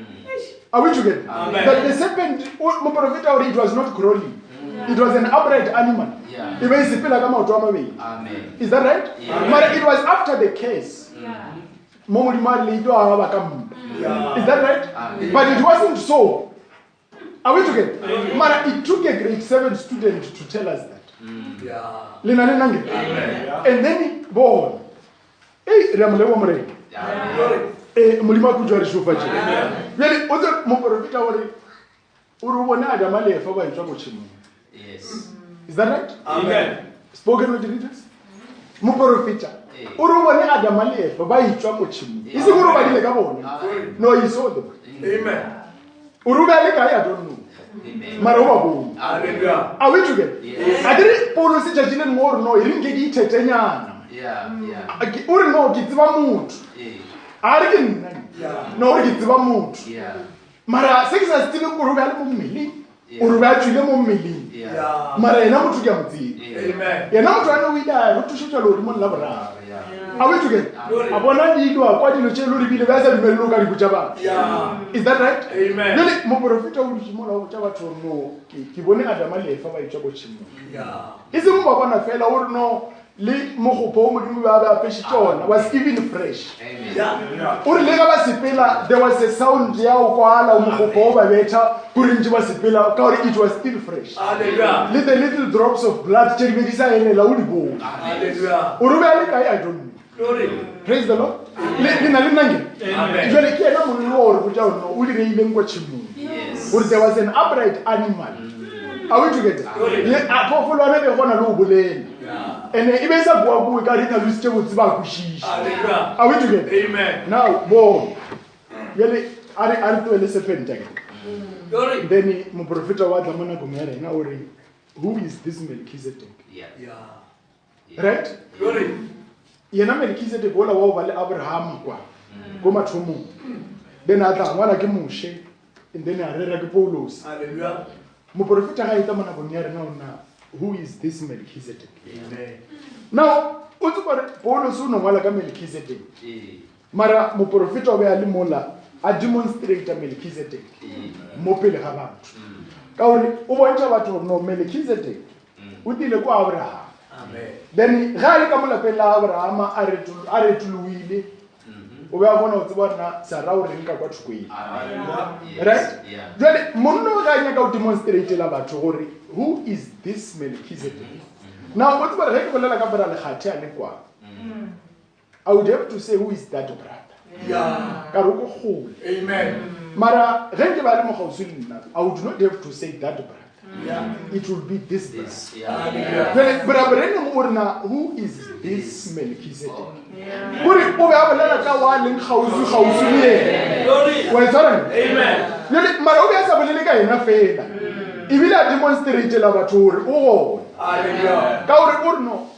Are we together? Amen. That the serpent, mo profeta or it was not crawling. It was an upright animal. Yeah. Ibe isipela ka maoto a mabedi. Amen. Is that right? Yeah. But it was after the curse. Mo modimo le ito a ba ka mpa. Is that right? Amen. But it wasn't so. Are we together? Mara, it took a grade 7 student to tell us that. Yeah. Lina le nange. And then born. Hey, ramle wa more. Amen. Mulima ku jwa re shofa tje. Bele o tse mo profeta hore o re bona Adam le fa ba itswa go tshimo. Yes. Is that right? Amen. Spoken with the leaders. Mo profeta. O re bona Adam le fa ba itswa go tshimo. Ise go ro ba dile ka bona. No, he saw them. Amen. O re ba le ka ya don't know. Amen. Mara o ba bona. Hallelujah. Are we together? Yes. Adiri Paulo se tjajile ngoro no e ringe di thetenyana. Yeah. Yeah. O re no ke tseba motho. A re ke nna. Yeah. No re ke tseba motho. Yeah. Mara se ke sa tsile go ro ba le mo mmeleng. O re ba tswile mo mmeleng. Yeah. Yeah. Mara yena motho ke a motseng. Amen. Yena motho a no o ile a re thushetswa lo di mo la boraro. Yeah. Are we together? A bona di do kwa dilo tse lo di bile ba sa dumelo ka di butsa ba. Yeah. Is that right? Amen. Nele mo profeta o di mo la o tsa batho no ke bone Adam le fa ba itswa go tshimo. Yeah. Ise mo ba bona fela o re no le mo go po mo di mo ba ba peshi tsona was even fresh. Amen. Yeah. O re le ga ba sepela there was a sound ya o kwala mo go po ba betha go re ntse ba sepela ka gore it was still fresh. Hallelujah. Little drops of blood tse di bedisa ene la o di bo. Hallelujah. O re ba le kai I don't know. Glory. Praise the Lord. Le na le nange. Amen. Jwale ke ena mo lo re botsa no o di reileng go tshimong. Yes. Or there was an upright animal. Are we together? Le a phofolo ane be gona le o bolela. Yeah. And e be sa bua bua ka re tla lutse go tsiba go shisha. Hallelujah. Are we together? Amen. Now, bo. Yele are to le serpent again. Glory. Then mo profeta wa tla mona go mere na o re who is this Melchizedek? Yeah. Yeah. Right? Glory. Yena Melchizedek bola wa ba le Abraham kwa. Go mathomo. Then a tla ngwana ke Moshe and then a rera ke Paulos. Hallelujah. Mo profeta ga ita mona go mere na ona who is this Melchizedek? Amen. Now, o tse gore Paulos o no ngwala ka Melchizedek. Mara mo profeta o be a le mola a demonstrate Melchizedek mo pele ga batho. Ka gore o bontsha batho no Melchizedek o dile ko Abraham. Amen. Then ga le ka molapeng la Abraham a re tuluile o be a bona o tseba na Sarah o reng ka kwa thukweng. Right? Yeah. Jwale monno ga nya ka o demonstrate la batho gore who is this Melchizedek? Now what's about re ke bolela ka bra le khathe a le kwa. I would have to say who is that brother? Yeah. Ka re go gole. Amen. Mara ge ke ba le mo gausi le nna I would not have to say that brother. Yeah. It will be this brother. This. Yeah. Hallelujah. Jwale brabrene mo rena who is this Melchizedek? Gore o be a bolela ka wa leng gausi le yena. Glory. Wa tsara? Amen. Jwale mara o be a sa bolele ka yena fela. E bile a demonstrate la batho gore o gone. Hallelujah. Ka gore o re no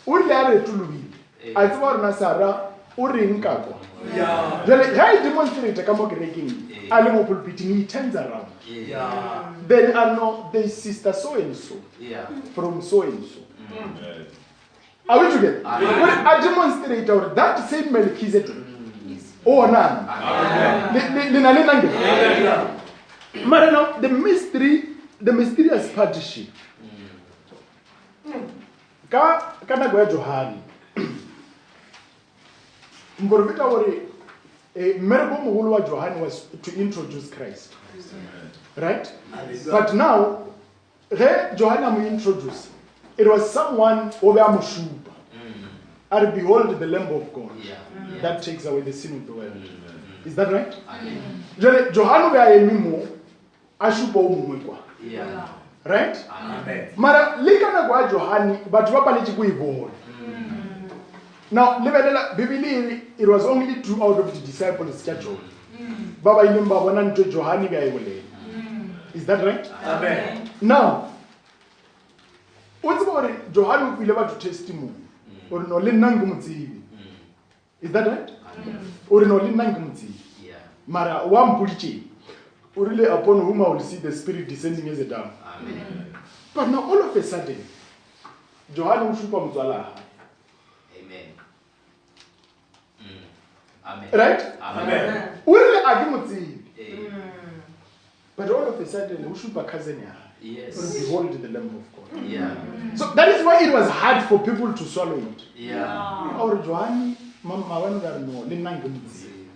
o ile a re tulubile a tseba gore na Sarah o reng ka kwa Yeah. jale ga e demonstrate ka mo kerekeng a le mo pulpiting he turns around then I know the sister so and so from so and so. Are we together? When I demonstrate that same Melchizedek. Oh, none. But now the mysterious partnership. Kana go Johani. Mborvita wori merbo mogolo wa Johani was to introduce Christ. Right? But now Johani am introduce. It was someone over Mushuba. And behold the Lamb of God that takes away the sin of the world. Is that right? Johanu ga emimo ashupa umwe. Right? Mara likana kwa Johani but wapalichi kuibona. Now lebelela Bibili it was only 2 out of the disciples schedule. Baba ilimba bona nto Johani ga ebole. Is that right? Amen. Now what's about Johanu will ever to testimony or no linangu mutivi. Is that right? Or no linangu mutivi. Mara wampulichi. Urile upon whom I will see the Spirit descending as a dove. Amen. But now all of a sudden, Johanu ushupa mzwala. Amen. Amen. Right? Amen. Urile agimutivi. Amen. But all of a sudden, ushupa kazenya. Yes. Behold the Lamb of God. Yeah. So that is why it was hard for people to swallow it. Yeah. Or Johani, mama wanda no linangu mutivi.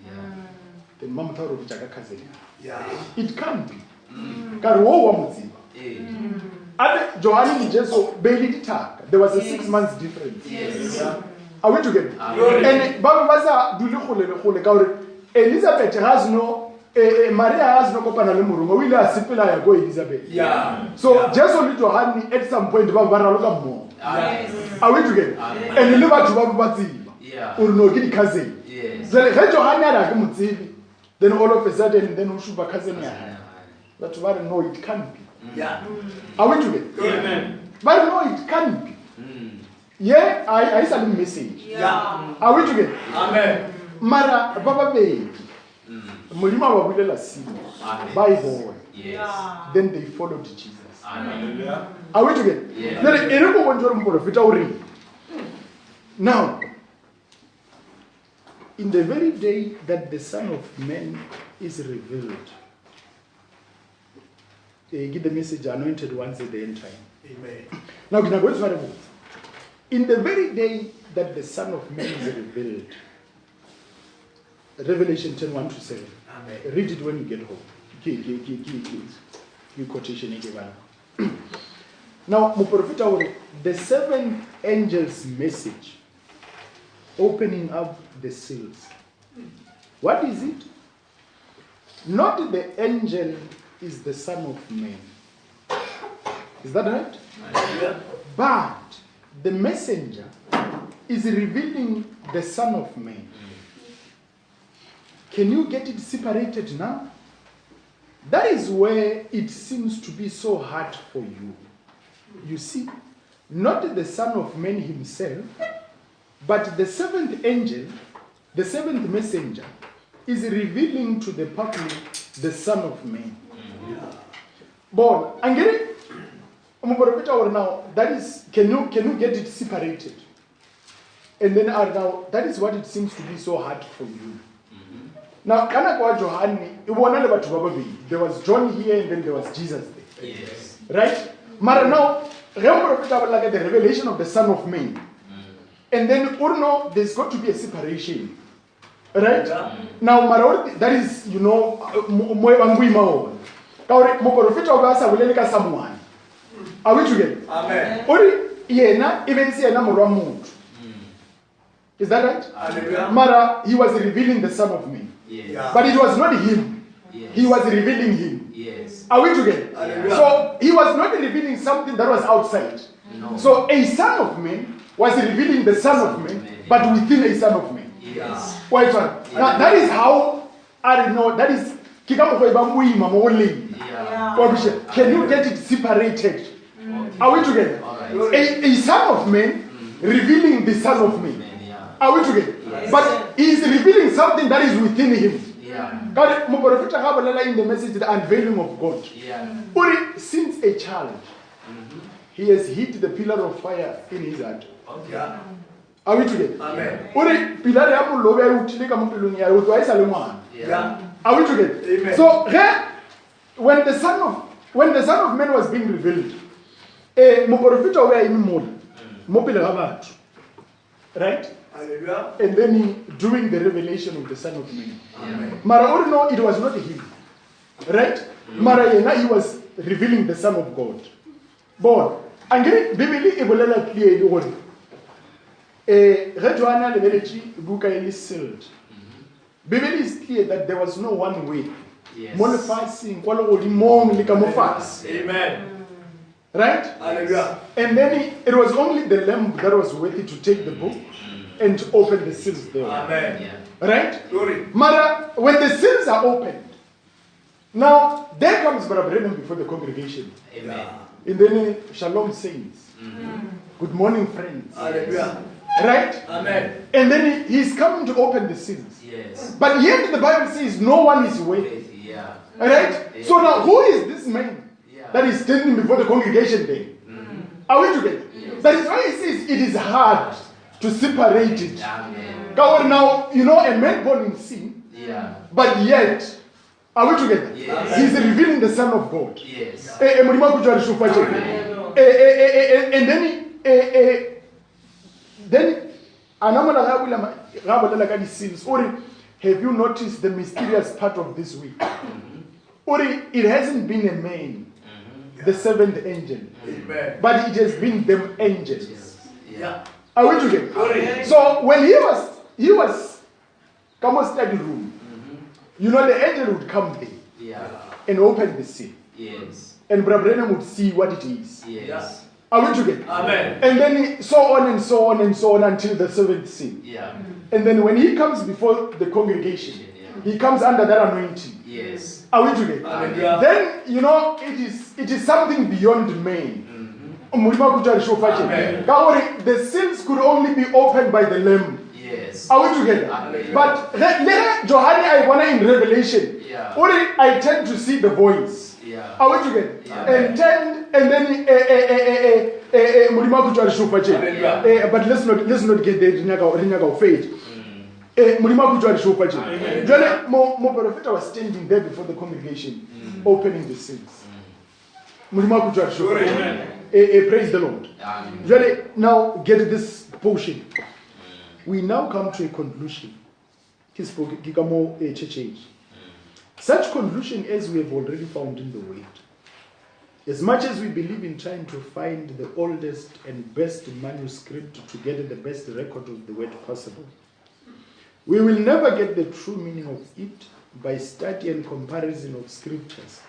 Then mama tharo bichaka kazenya. Yeah. It can't be. Karuo wa mutivi. And Johani ni Jesu baby ditaka. There was a 6 months difference. Yes. Yeah. Are we together? Amen. And Baba Baza do le kauri. Elizabeth has no Maria has no kopana le murungo. Wile asipela ya go Elizabeth. Yeah. So Jesu ni Johani at some point Baba look more. Yes. Are we together? Amen. And liba to Baba Baziba. Yeah. Uruno gidi cousin. Yes. So Johani ada kumutivi. Then all of a sudden then ushuba cousin ya. But Baba no it can't be. Yeah. Are we together? Amen. But no, it can't be. Yeah, I send a message. Yeah. Are we together? Amen. Mara, Baba Bay, Mulima Wabulela see, Bible. Yes. Then they followed Jesus. Amen. Are we together? Yeah. Then Erebo went to Prophet. Now, in the very day that the Son of Man is revealed, give the message anointed ones at the end time. Amen. Now, in the very day that the Son of Man is revealed, Revelation 10:1-7. Amen. Read it when you get home. You quotation again. Now, the 7th angel's message, opening up the seals. What is it? Not the angel is the Son of Man. Is that right? Yeah. But the messenger is revealing the Son of Man. Can you get it separated now? That is where it seems to be so hard for you. You see, not the Son of Man himself, but the 7th angel, the 7th messenger, is revealing to the public the Son of Man. Born. And get it? Now, that is, can you get it separated? And then now, that is what it seems to be so hard for you. Now, there was John here and then there was Jesus there. Yes. Right? But now, like the revelation of the Son of Man. And then, there's got to be a separation. Right? Now, that is, you know, someone. Are we together? Amen. Is that right? Hallelujah. Mara, he was revealing the Son of Man. Yes. Yeah. But it was not him. Yes. He was revealing him. Yes. Are we together? Hallelujah. So he was not revealing something that was outside. No. So a Son of Man was revealing the Son of Man, but within a Son of Man. Yes. Wait, now that is how I know that is Yeah. can you get it separated? Are we together? All right. A Son of Man revealing the Son of Man. Yeah. Are we together? Yes. But he is revealing something that is within him. Yeah. God, Mubarafita Habalala in the message, the unveiling of God. Yeah. Uri, since a child, he has hid the pillar of fire in his heart. Okay. Are we together? Amen. Uri, pillar ya mulobe ya utilika mupilungi ya udwaisa lemwana. Yeah. Are we together? Amen. So when the Son of Man was being revealed, Mubarafita were in mul, mopile gabathu. Right? Hallelujah. And then he doing the revelation of the Son of Man. Amen. Mara uri no, it was not him. Right? Mara yena, he was revealing the Son of God. But angeli Bibili ibolela clear iori. Rejoana lebelechi buka ili sealed. Bibili is clear that there was no one way. Yes. Mole fasting kwalo olimong likamofas. Amen. Right? Hallelujah. And then it was only the lamb that was worthy to take the book and to open the seals there. Amen. Yeah. Right? Glory. Mara, when the seals are opened, now there comes Brother Brennan before the congregation. Amen. And then Shalom saints. Good morning, friends. Hallelujah. Right? Amen. And then he's coming to open the seals. Yes. But yet the Bible says no one is worthy. Yeah. Right? So now who is this man Yeah. that is standing before the congregation there? Are we together? Yes. That is why he says it is hard to separate it. Amen. God, now, you know, a man born in sin, Yeah. but yet, are we together? Yes. He's revealing the Son of God. Yes. And then Uri, have you noticed the mysterious part of this week? Uri, it hasn't been a man, the seventh angel, Amen. but it has been them angels. Yeah. Are we together? Glory. So when he was come on study room, you know the angel would come there Yeah. and open the seal. Yes. And Brother Brennan would see what it is. Yes. Are we together? Amen. And then so on and so on and so on until the seventh seal. Yeah. And then when he comes before the congregation, he comes under that anointing. Yes. Are we together? Hallelujah. Then you know it is something beyond man. Amen. The seals could only be opened by the Lamb. Yes. Are we together? Hallelujah. But Johani I want in Revelation. Yeah. Only I tend to see the voice. Yeah. Are we together? Yeah. And then but let's not get there. Rinyaga of faith. Mo prophet was standing there before the congregation, opening the seals. Praise the Lord. Amen. Now get this portion. We now come to a conclusion. Such conclusion as we have already found in the Word. As much as we believe in trying to find the oldest and best manuscript to get the best record of the Word possible, we will never get the true meaning of it by study and comparison of scriptures,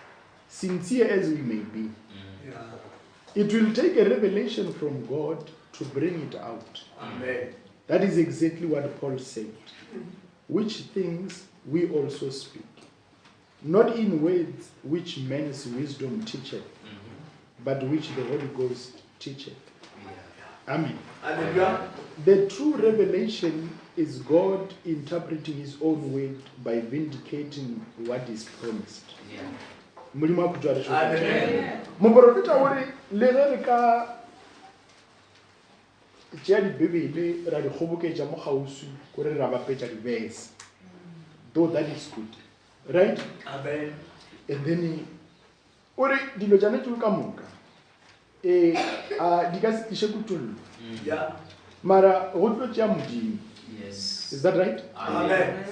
sincere as we may be. It will take a revelation from God to bring it out. Amen. That is exactly what Paul said. Which things we also speak, not in words which man's wisdom teacheth, but which the Holy Ghost teacheth. Amen. Hallelujah. The true revelation is God interpreting his own word by vindicating what is promised. Yeah. Amen. Moprofita uri le ka tšea dibebele ra di kgoboketša mo kgauswi kore ra bapetša di-verse, though that is good, right? Amen. And then ore dilo tša netšo ka moka di ka se tliše kutullo, Yeah. mara go tlo tšea modimo. Yes. Is that right? Amen.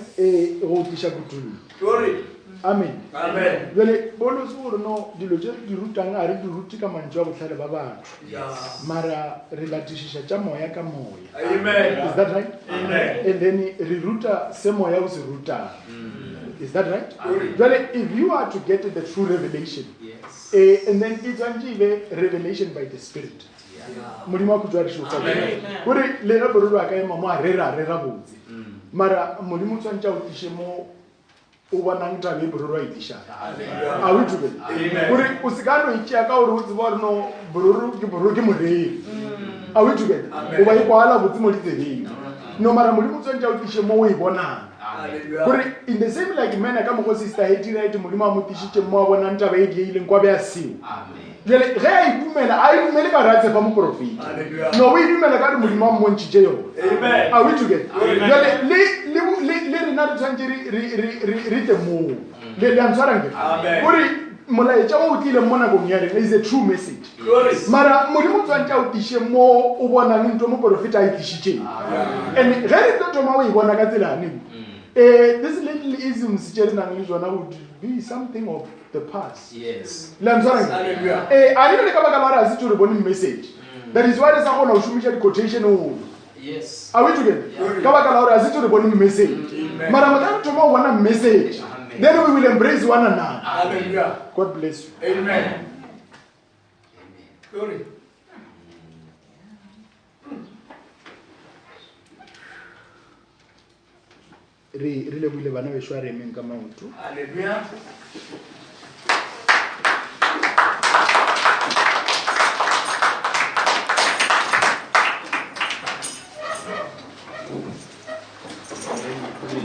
Go tliša kutullo. Glory. Amen. Amen. Jale bolo se gore no dilo tše di rutang a re di ruti ka mantšu a bohlale ba batho, Yeah. mara re latišiša tša moya ka moya. Amen. Is that right? Amen. And then re ruta se moya o se rutang. Is that right? Amen. Jale if you are to get the true revelation, Yes. and then it's only revelation by the Spirit. Yeah. Modimo a kutswa re shofa. Gore le re borolo a ka ema mo a rera botse. Mara modimo tswantša o tliše mo o bonang tabe borolo a itlišang. Are we together? Amen. Gore o se ka no itšea ka gore o tseba gore no borolo ke moreri. Are we together? O ba ikwala botse mo ditsebeng. no mara modimo tswantse o tliše mo o e bonang gore in the same like mena ka mogo sister heti right modimo a mo tišitše mo a bonang taba e dieileng kwa bea seo jale ge a idumela a idumele ka re a tshepa moprofeti no o idumela ka re modimo a mmontšhitše yone a we together jale le rena re tshwantse re tle moo le a ntshwaranke gore molaetša o tlileng mo nakong ya rena is a true message mara modimo tshwantse a o tiše mo o bonang ntho moprofeta a e tlišitšeng and ge re tlo thoma o e bona ka tselaneng this little isms tše re nang le tsona would be something of the past. Yes. Le ntshwaranke a le ka baka la gore a se tšo re bone message that is why re sa kgona go šomiša di-quotation o Yes. are we together ka baka la gore a se tšo re bone message mara motla re thoma o bona message then we will embrace one another. Hallelujah. God bless you. Amen. Glory. re lebohile bana bešo a re emeng ka maoto. Hallelujah.